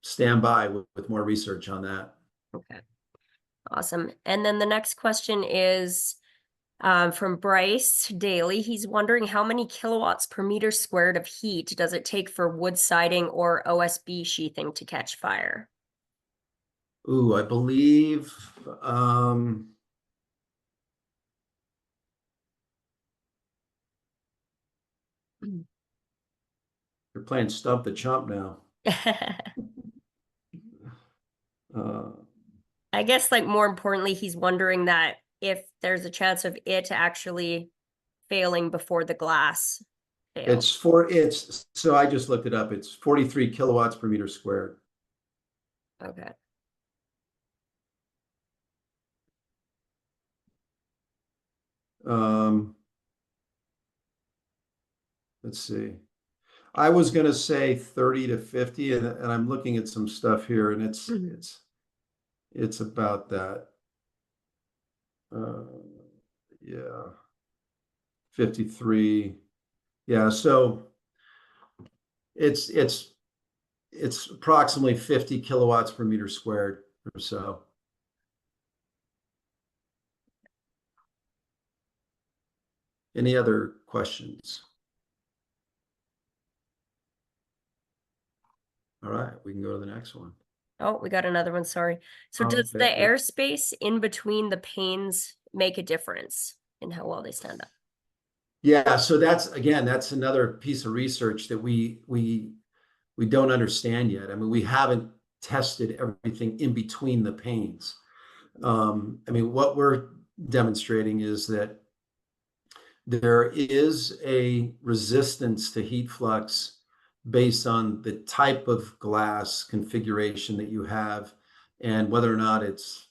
stand by with more research on that. Okay. Awesome. And then the next question is from Bryce Daly. He's wondering how many kilowatts per meter squared of heat does it take for wood siding or OSB sheathing to catch fire? Ooh, I believe you're playing Stump the Chump now. I guess, like, more importantly, he's wondering that if there's a chance of it actually failing before the glass fails. So I just looked it up. It's 43 kilowatts per meter squared. Okay. Let's see. I was going to say 30 to 50, and I'm looking at some stuff here, and it's about that. Yeah, 53. Yeah, so it's approximately 50 kilowatts per meter squared or so. Any other questions? All right, we can go to the next one. Oh, we got another one, sorry. So does the airspace in between the panes make a difference in how well they stand up? Yeah, so that's another piece of research that we don't understand yet. I mean, we haven't tested everything in between the panes. I mean, what we're demonstrating is that there is a resistance to heat flux based on the type of glass configuration that you have and whether or not it's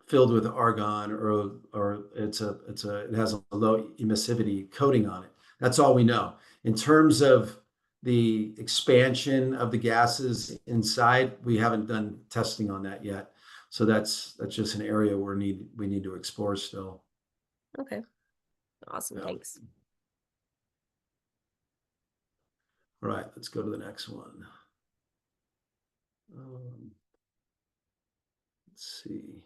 filled with argon or it has a low emissivity coating on it. That's all we know. In terms of the expansion of the gases inside, we haven't done testing on that yet. So that's just an area where we need to explore still. Okay. Awesome. Yeah. Thanks. All right, let's go to the next one. Let's see.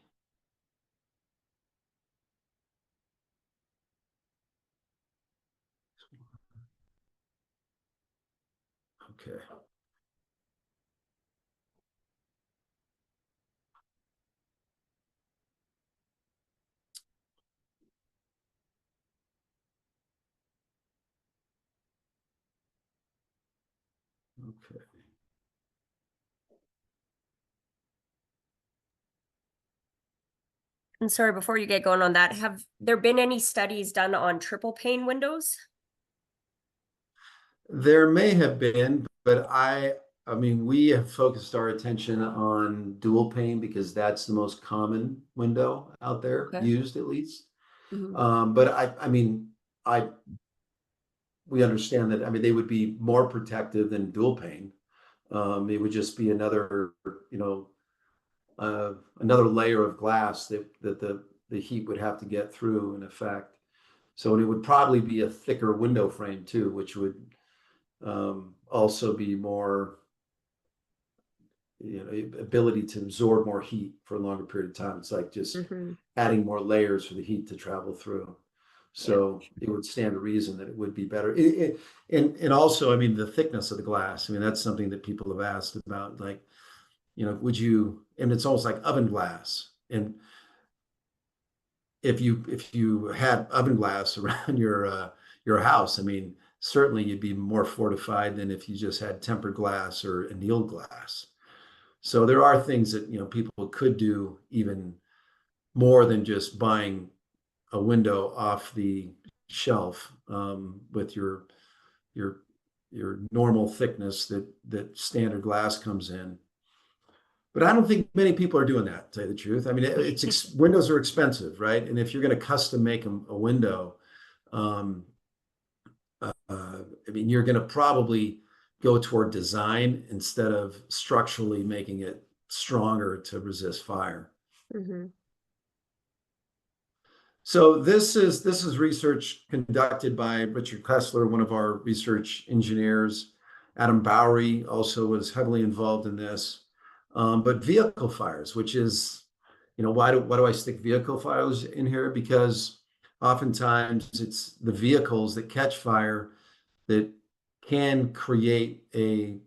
Okay. Okay. And sorry, before you get going on that, have there been any studies done on triple pane windows? There may have been, but I mean, we have focused our attention on dual pane because that's the most common window out there, Okay. used at least. Mhm. But I mean, we understand that, I mean, they would be more protective than dual pane. It would just be another, another layer of glass that the heat would have to get through in effect. So it would probably be a thicker window frame too, which would also be more, ability to absorb more heat for a longer period of time. It's like just Mhm. adding more layers for the heat to travel through. So it would stand to reason that it would be better. And also, I mean, the thickness of the glass. I mean, that's something that people have asked about. Like, would you? And it's almost like oven glass. And if you had oven glass around your house, I mean, certainly you'd be more fortified than if you just had tempered glass or annealed glass. So there are things that people could do even more than just buying a window off the shelf with your normal thickness that standard glass comes in. But I don't think many people are doing that, to tell you the truth. I mean, windows are expensive, right? And if you're going to custom make a window, I mean, you're going to probably go toward design instead of structurally making it stronger to resist fire. Mhm. So this is research conducted by Richard Kessler, one of our research engineers. Adam Bowery also was heavily involved in this. But vehicle fires, which is, why do I stick vehicle fires in here? Because oftentimes it's the vehicles that catch fire that can create a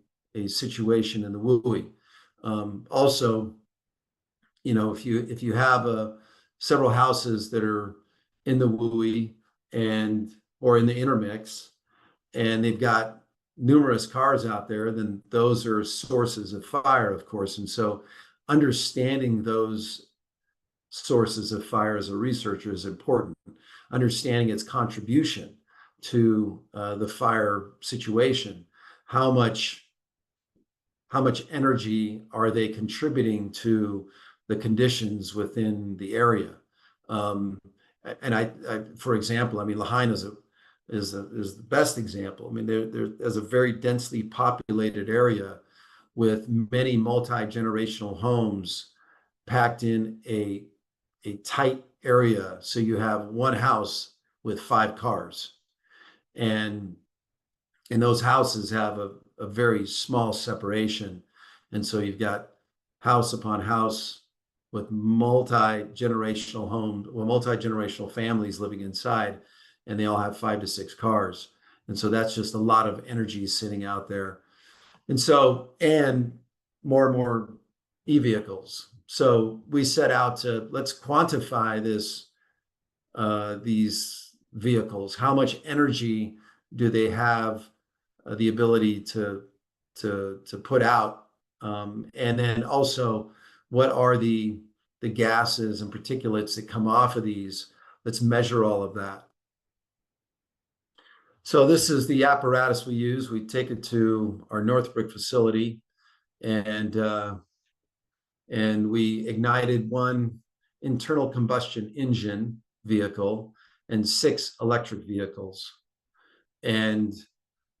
situation in the WUI. Also, if you have several houses that are in the WUI or in the intermix, and they've got numerous cars out there, then those are sources of fire, of course. And so understanding those sources of fire as a researcher is important. Understanding its contribution to the fire situation. How much energy are they contributing to the conditions within the area? And I for example, I mean, Lahaina is the best example. I mean, there's a very densely populated area with many multi-generational homes packed in a tight area. So you have one house with 5 cars, and those houses have a very small separation. And so you've got house upon house with multi-generational families living inside, and they all have 5 to 6 cars. And so that's just a lot of energy sitting out there. And so, and more e-vehicles. So we set out to, let's quantify these vehicles. How much energy do they have the ability to put out? And then also, what are the the gases and particulates that come off of these. Let's measure all of that. So this is the apparatus we use. We take it to our Northbrook facility, and we ignited one internal combustion engine vehicle and 6 electric vehicles. And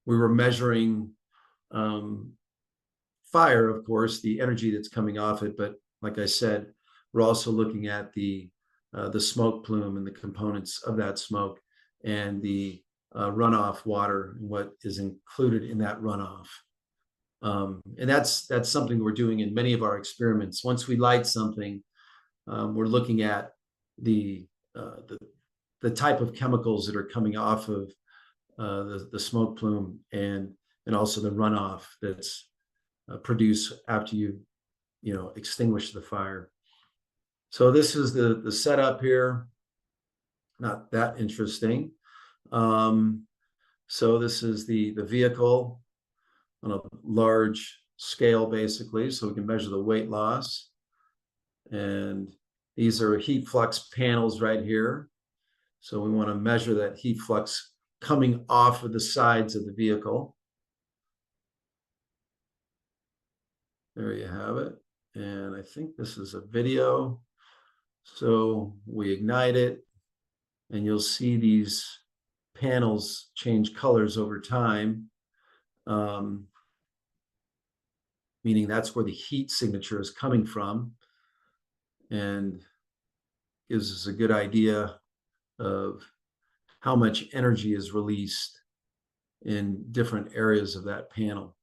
we were measuring fire, of course, the energy that's coming off it. But like I said, we're also looking at the smoke plume and the components of that smoke, and the runoff water and what is included in that runoff. And that's something we're doing in many of our experiments. Once we light something, we're looking at the type of chemicals that are coming off of the smoke plume, and also the runoff that's produced after you extinguish the fire. So this is the setup here. Not that interesting. So this is the vehicle on a large scale, basically, so we can measure the weight loss. And these are heat flux panels right here. So we want to measure that heat flux coming off of the sides of the vehicle. There you have it. And I think this is a video. So we ignite it, and you'll see these panels change colors over time, meaning that's where the heat signature is coming from, and gives us a good idea of how much energy is released in different areas of that panel.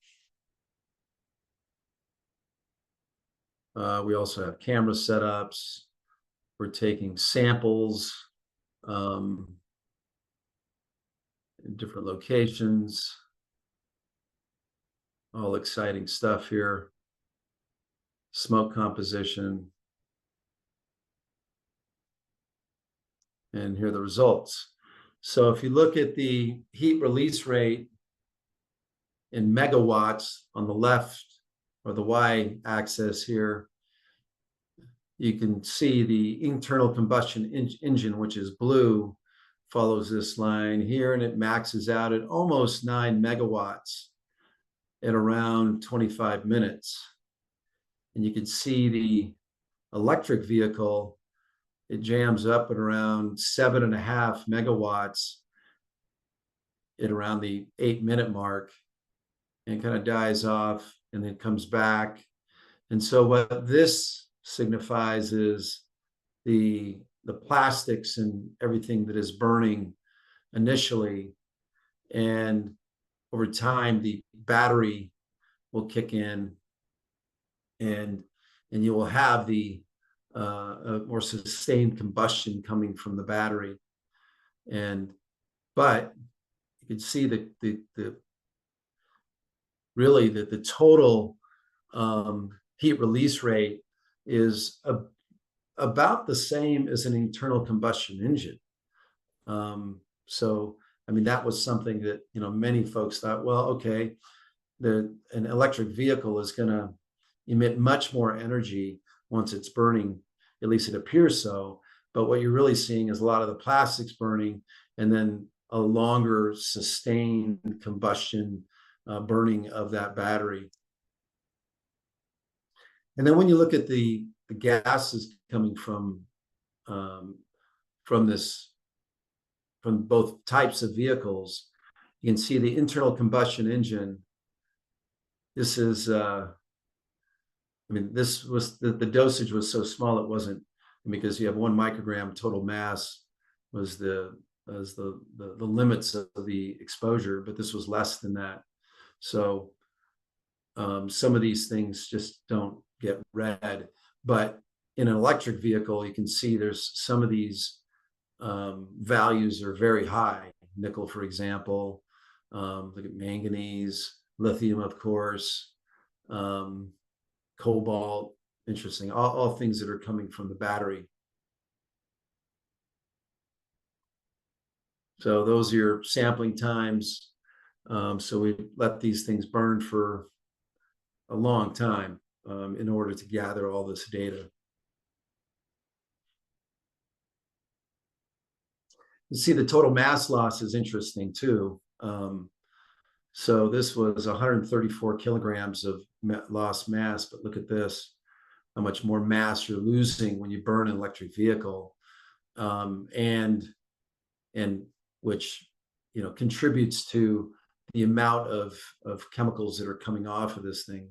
We also have camera setups. We're taking samples in different locations. All exciting stuff here. Smoke composition. And here are the results. So if you look at the heat release rate in megawatts on the left, or the y-axis here, you can see the internal combustion engine, which is blue, follows this line here, and it maxes out at almost 9 megawatts at around 25 minutes. And you can see the electric vehicle, it jams up at around 7.5 megawatts at around the 8-minute mark, and kind of dies off and then comes back. And so what this signifies is the plastics and everything that is burning initially, and over time the battery will kick in, and you will have the a more sustained combustion coming from the battery. But you can see really the total heat release rate is about the same as an internal combustion engine. So I mean, that was something that many folks thought, well, okay, an electric vehicle is going to emit much more energy once it's burning. At least it appears so. But what you're really seeing is a lot of the plastics burning, and then a longer sustained combustion burning of that battery. And then when you look at the gases coming from both types of vehicles, you can see the internal combustion engine. This is, this was the dosage was so small it wasn't, because you have 1 microgram total mass was the limits of the exposure, but this was less than that. So some of these things just don't get read. But in an electric vehicle, you can see there's some of these values are very high. Nickel, for example, look at manganese, lithium, of course, cobalt, interesting, all things that are coming from the battery. So those are your sampling times. So we let these things burn for a long time in order to gather all this data. You see the total mass loss is interesting too. So this was 134 kilograms of lost mass, but look at this, how much more mass you're losing when you burn an electric vehicle, and which, you know, contributes to the amount of chemicals that are coming off of this thing.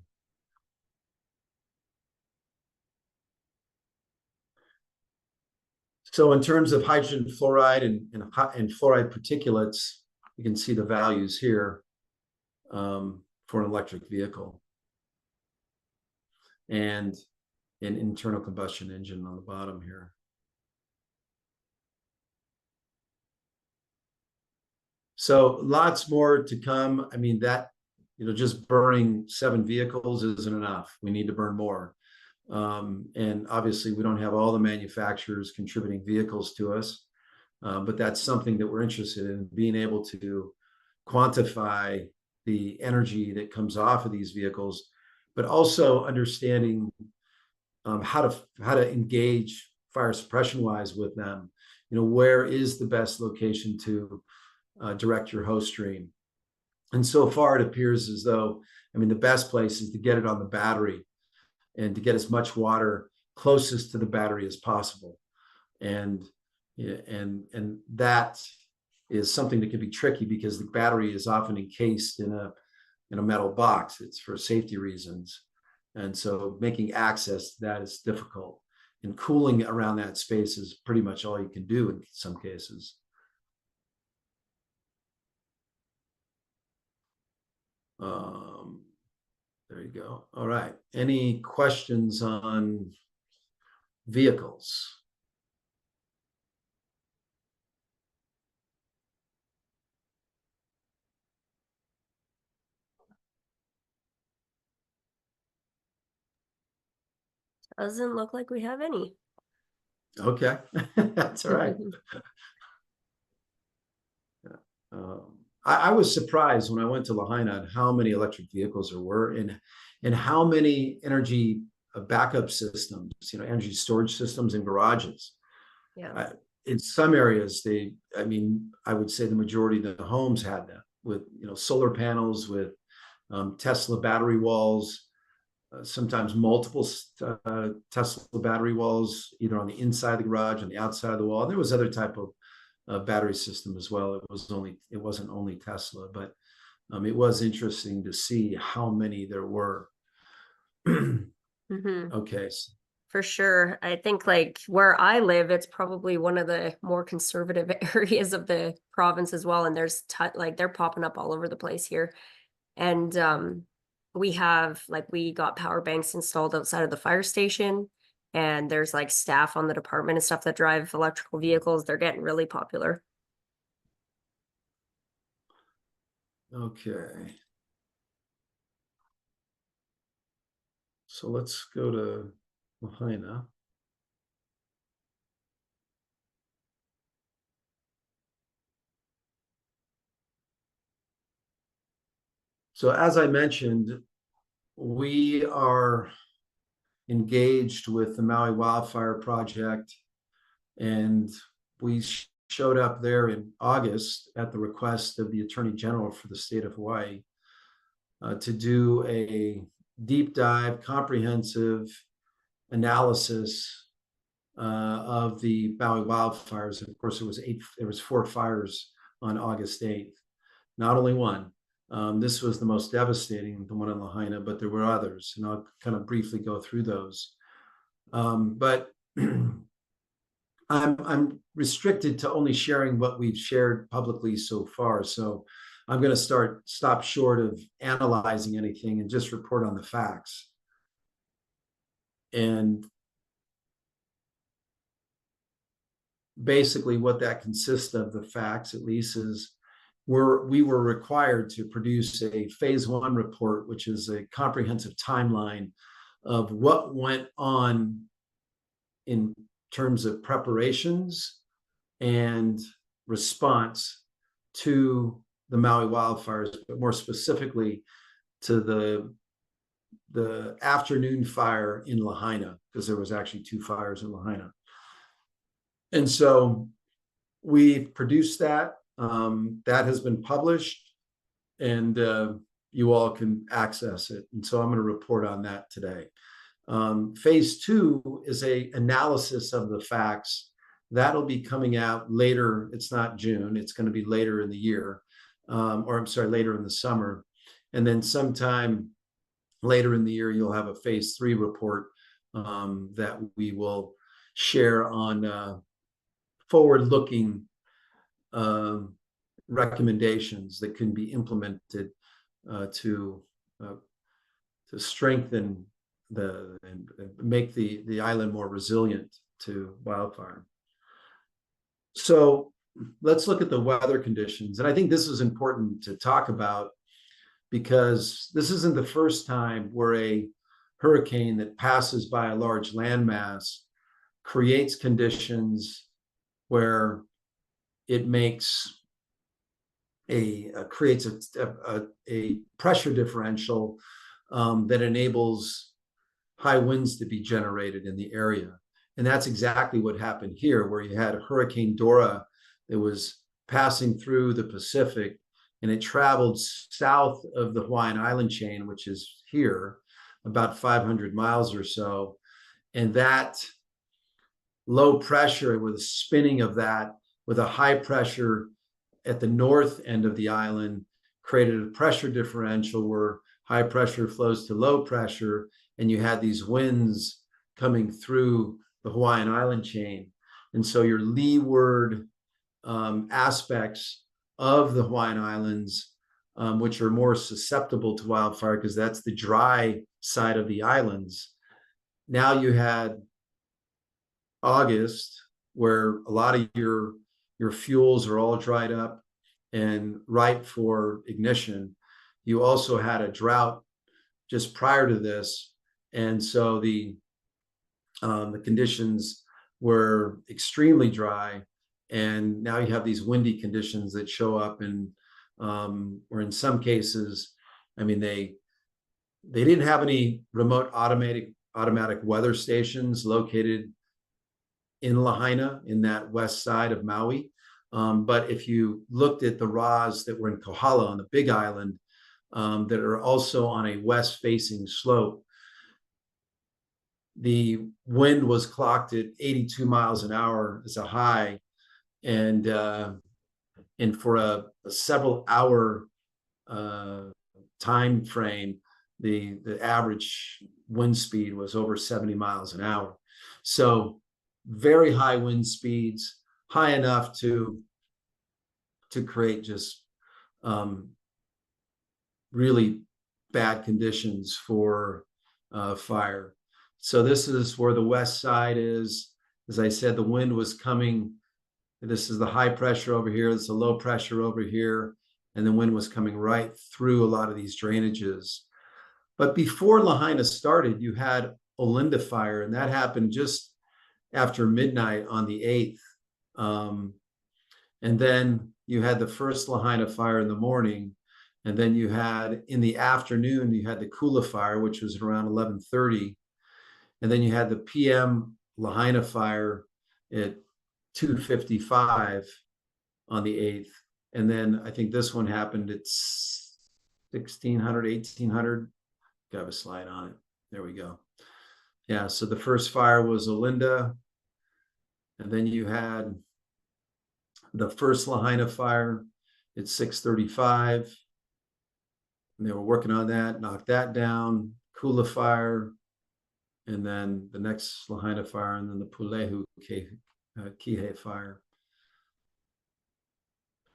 So in terms of hydrogen fluoride and fluoride particulates, you can see the values here for an electric vehicle, and an internal combustion engine on the bottom here. So lots more to come. I mean, that, you know, just burning 7 vehicles isn't enough. We need to burn more. And obviously we don't have all the manufacturers contributing vehicles to us, but that's something that we're interested in, being able to quantify the energy that comes off of these vehicles, but also understanding how to engage fire suppression wise with them. You know, where is the best location to direct your hose stream? And so far it appears as though, I mean, the best place is to get it on the battery and to get as much water closest to the battery as possible. And that is something that can be tricky because the battery is often encased in a metal box. It's for safety reasons. And so making access to that is difficult. And cooling around that space is pretty much all you can do in some cases. There you go. All right. Any questions on vehicles? Doesn't look like we have any. Okay, that's all right. I was surprised when I went to Lahaina how many electric vehicles there were, and how many energy backup systems, you know, energy storage systems in garages. Yeah. In some areas, I mean, I would say the majority of the homes had them with, you know, solar panels, with Tesla battery walls, sometimes multiple Tesla battery walls, either on the inside of the garage, on the outside of the wall. And there was other type of battery system as well. It wasn't only Tesla, but it was interesting to see how many there were. Okay. For sure. I think like where I live, it's probably one of the more conservative areas of the province as well. And there's like they're popping up all over the place here. And we got power banks installed outside of the fire station, and there's like staff on the department and stuff that drive electrical vehicles. They're getting really popular. Okay. So let's go to Lahaina. So as I mentioned, we are engaged with the Maui Wildfire Project, and we showed up there in August at the request of the Attorney General for the state of Hawaii to do a deep dive, comprehensive analysis of the Maui wildfires. And of course, there was 4 fires on August 8th, not only one. This was the most devastating, the one in Lahaina, but there were others, and I'll kind of briefly go through those. But I'm restricted to only sharing what we've shared publicly so far. So I'm going to stop short of analyzing anything and just report on the facts. And basically what that consists of, the facts at least, is we were required to produce a phase 1 report, which is a comprehensive timeline of what went on in terms of preparations and response to the Maui wildfires, but more specifically to the afternoon fire in Lahaina, because there was actually 2 fires in Lahaina. And so we've produced that. That has been published, and you all can access it. And so I'm going to report on that today. Phase 2 is a analysis of the facts. That'll be coming out later. It's not June. It's going to be later in the year, or I'm sorry, later in the summer. And then sometime later in the year, you'll have a phase 3 report that we will share on forward-looking recommendations that can be implemented to strengthen and make the island more resilient to wildfire. So let's look at the weather conditions. And I think this is important to talk about, because this isn't the first time where a hurricane that passes by a large landmass creates conditions where it creates a pressure differential that enables high winds to be generated in the area. And that's exactly what happened here, where you had Hurricane Dora that was passing through the Pacific, and it traveled south of the Hawaiian Island chain, which is here, about 500 miles or so. And that low pressure, with the spinning of that, with a high pressure at the north end of the island, created a pressure differential where high pressure flows to low pressure, and you had these winds coming through the Hawaiian Island chain. And so your leeward aspects of the Hawaiian Islands, which are more susceptible to wildfire because that's the dry side of the islands. Now you had August, where a lot of your fuels are all dried up and ripe for ignition. You also had a drought just prior to this, and so the conditions were extremely dry. And now you have these windy conditions that show up, and or in some cases, I mean, they didn't have any remote automatic weather stations located in Lahaina, in that west side of Maui. But if you looked at the RAs that were in Kohala on the Big Island, that are also on a west-facing slope, the wind was clocked at 82 miles an hour as a high, and for a several hour time frame, the average wind speed was over 70 miles an hour. So very high wind speeds, high enough to create just really bad conditions for fire. So this is where the west side is. As I said, the wind was coming. This is the high pressure over here. This is the low pressure over here. And the wind was coming right through a lot of these drainages. But before Lahaina started, you had Olinda fire, and that happened just after midnight on the 8th. And then you had the first Lahaina fire in the morning. And then you had, in the afternoon, you had the Kula fire, which was around 11:30. And then you had the PM Lahaina fire at 2:55 on the 8th. And then I think this one happened at 1600, 1800. Got to have a slide on it. There we go. Yeah, so the first fire was Olinda. And then you had the first Lahaina fire at 6:35. And they were working on that, knocked that down. Kula fire. And then the next Lahaina fire, and then the Pulehu Kihei fire.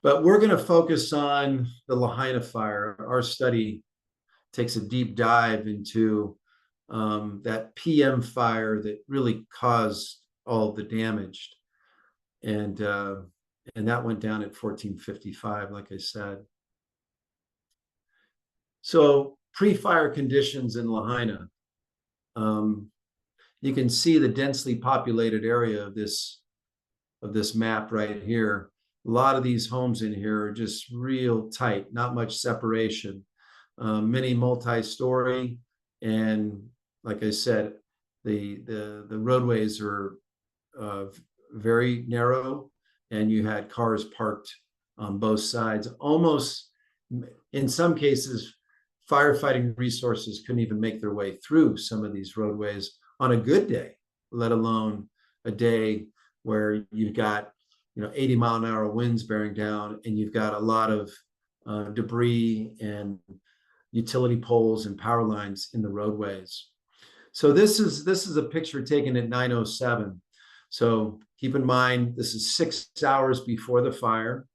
But we're going to focus on the Lahaina fire. Our study takes a deep dive into that PM fire that really caused all the damage. And that went down at 14:55, like I said. So pre-fire conditions in Lahaina. You can see the densely populated area of this map right here. A lot of these homes in here are just real tight, not much separation. Many multi-story, and like I said, the roadways are very narrow, and you had cars parked on both sides. Almost, in some cases, firefighting resources couldn't even make their way through some of these roadways on a good day, let alone a day where you've got 80-mile-an-hour winds bearing down, and you've got a lot of debris and utility poles and power lines in the roadways. So this is a picture taken at 9:07. So keep in mind, this is 6 hours before the fire.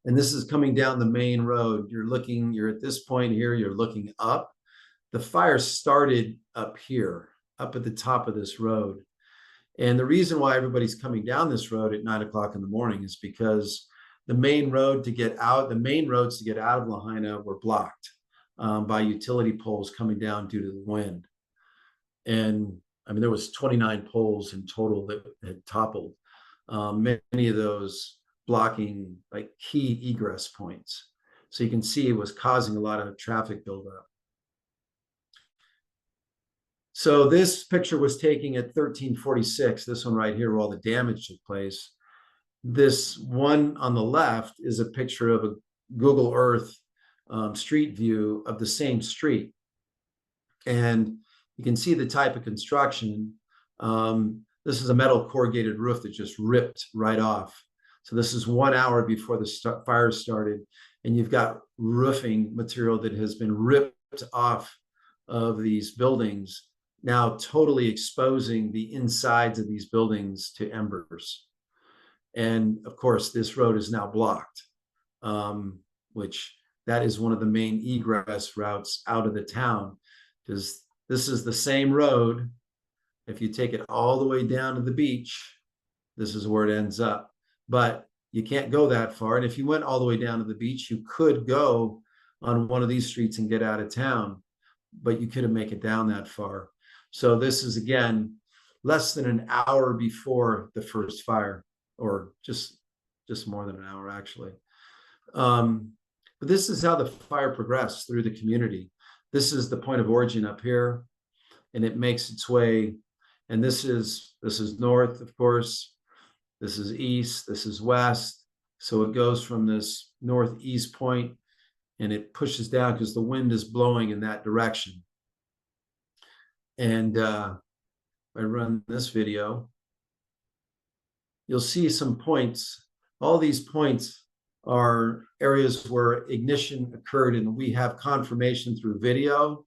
And this is coming down the main road. You're at this point here, you're looking up. The fire started up here, up at the top of this road. And the reason why everybody's coming down this road at 9 o'clock in the morning is because the main roads to get out of Lahaina were blocked by utility poles coming down due to the wind. And I mean, there was 29 poles in total that had toppled, many of those blocking like key egress points. So you can see it was causing a lot of traffic buildup. So this picture was taken at 1346, this one right here where all the damage took place. This one on the left is a picture of a Google Earth street view of the same street. And you can see the type of construction. This is a metal corrugated roof that just ripped right off. So this is 1 hour before the fire started, and you've got roofing material that has been ripped off of these buildings, now totally exposing the insides of these buildings to embers. And of course, this road is now blocked, which that is one of the main egress routes out of the town, because this is the same road. If you take it all the way down to the beach, this is where it ends up. But you can't go that far. And if you went all the way down to the beach, you could go on one of these streets and get out of town, but you couldn't make it down that far. So this is, again, less than an hour before the first fire, or just more than an hour, actually. But this is how the fire progressed through the community. This is the point of origin up here, and it makes its way. And this is north, of course. This is east, this is west. So it goes from this northeast point and it pushes down because the wind is blowing in that direction. And if I run this video, you'll see some points. All these points are areas where ignition occurred, and we have confirmation through video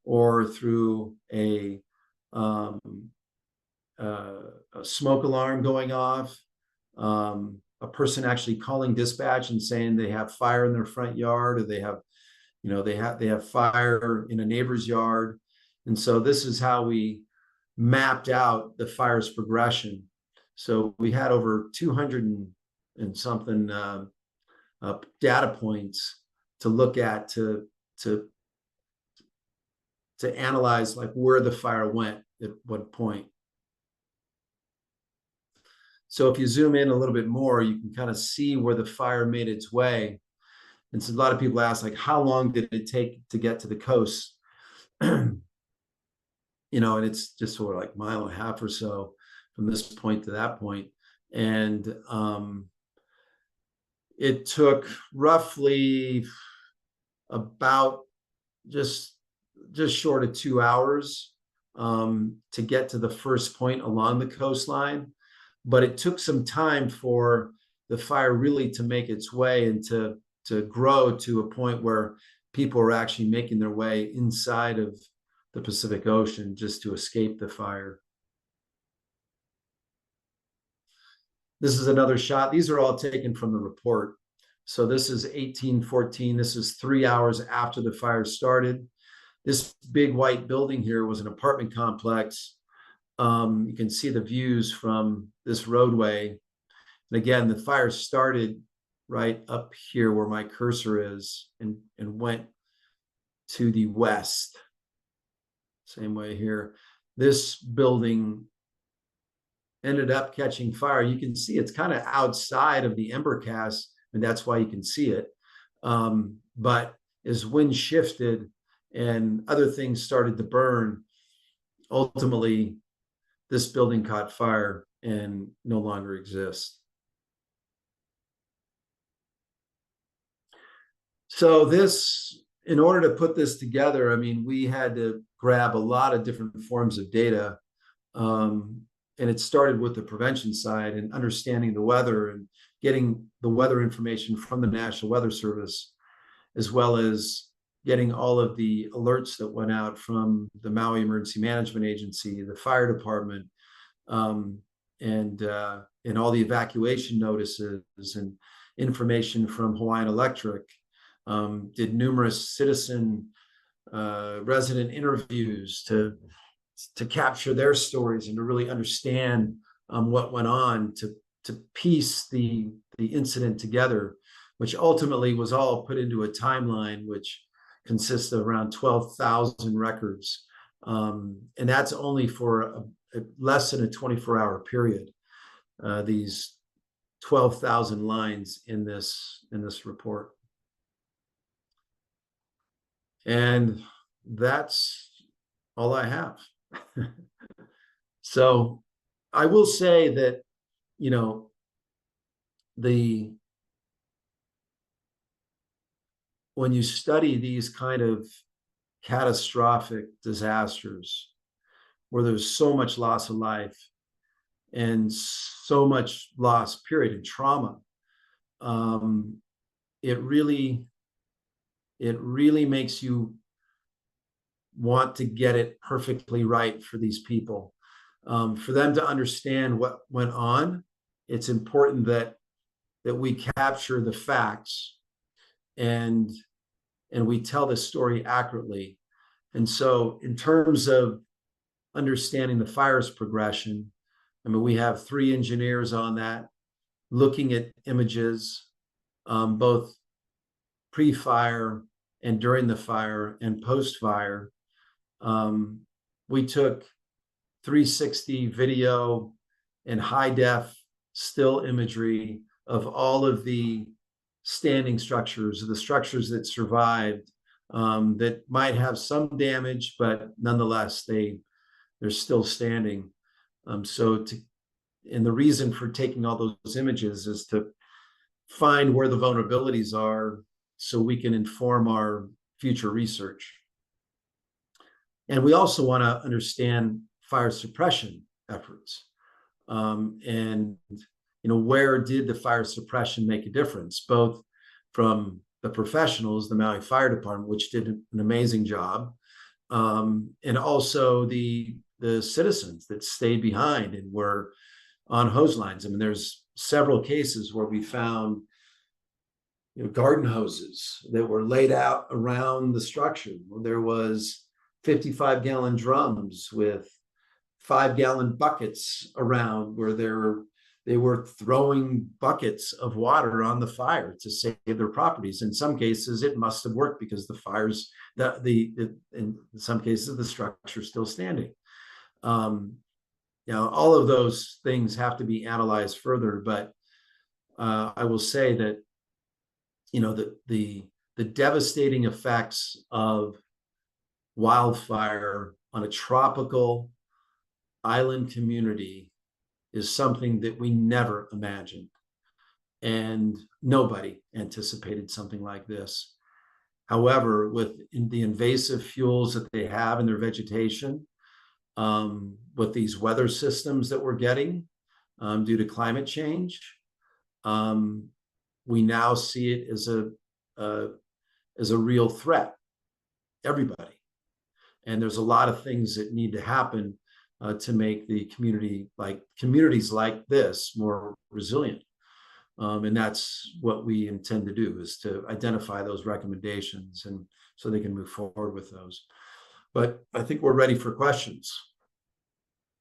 or through a smoke alarm going off, a person actually calling dispatch and saying they have fire in their front yard, or they have fire in a neighbor's yard. And so this is how we mapped out the fire's progression. So we had over 200 and something data points to look at to analyze like where the fire went at what point. So if you zoom in a little bit more, you can kind of see where the fire made its way. And so a lot of people ask, like, how long did it take to get to the coast? And it's just sort of like a mile and a half or so from this point to that point. And it took roughly about just short of 2 hours to get to the first point along the coastline. But it took some time for the fire really to make its way and to grow to a point where people are actually making their way inside of the Pacific Ocean just to escape the fire. This is another shot. These are all taken from the report. So this is 1814. This is 3 hours after the fire started. This big white building here was an apartment complex. You can see the views from this roadway. And again, the fire started right up here where my cursor is and went to the west. Same way here. This building ended up catching fire. You can see it's kind of outside of the ember cast, and that's why you can see it. But as wind shifted and other things started to burn, ultimately, this building caught fire and no longer exists. So this, in order to put this together, I mean, we had to grab a lot of different forms of data. And it started with the prevention side and understanding the weather and getting the weather information from the National Weather Service, as well as getting all of the alerts that went out from the Maui Emergency Management Agency, the fire department, and all the evacuation notices and information from Hawaiian Electric. Did numerous citizen resident interviews to capture their stories and to really understand what went on, to piece the incident together, which ultimately was all put into a timeline which consists of around 12,000 records, and that's only for less than a 24-hour period. These 12,000 lines in this report. And that's all I have. So I will say that, you know, when you study these kind of catastrophic disasters where there's so much loss of life and so much loss, period, and trauma, it really makes you want to get it perfectly right for these people. For them to understand what went on, it's important that we capture the facts and we tell the story accurately. And so in terms of understanding the fire's progression, I mean, we have 3 engineers on that, looking at images, both pre-fire and during the fire and post-fire. We took 360 video and high def still imagery of all of the standing structures, the structures that survived, that might have some damage, but nonetheless, they're still standing. And the reason for taking all those images is to find where the vulnerabilities are so we can inform our future research. And we also want to understand fire suppression efforts. And, you know, where did the fire suppression make a difference, both from the professionals, the Maui Fire Department, which did an amazing job, and also the citizens that stayed behind and were on hose lines. I mean, there's several cases where we found, you know, garden hoses that were laid out around the structure. There was 55-gallon drums with 5-gallon buckets around where they were throwing buckets of water on the fire to save their properties. In some cases, it must have worked because the fires, in some cases, the structure is still standing. You know, all of those things have to be analyzed further, but I will say that, you know, the devastating effects of wildfire on a tropical island community is something that we never imagined, and nobody anticipated something like this. However, with the invasive fuels that they have in their vegetation, with these weather systems that we're getting due to climate change, we now see it as a real threat, everybody. And there's a lot of things that need to happen to make the communities like this more resilient. And that's what we intend to do, is to identify those recommendations and so they can move forward with those. But I think we're ready for questions.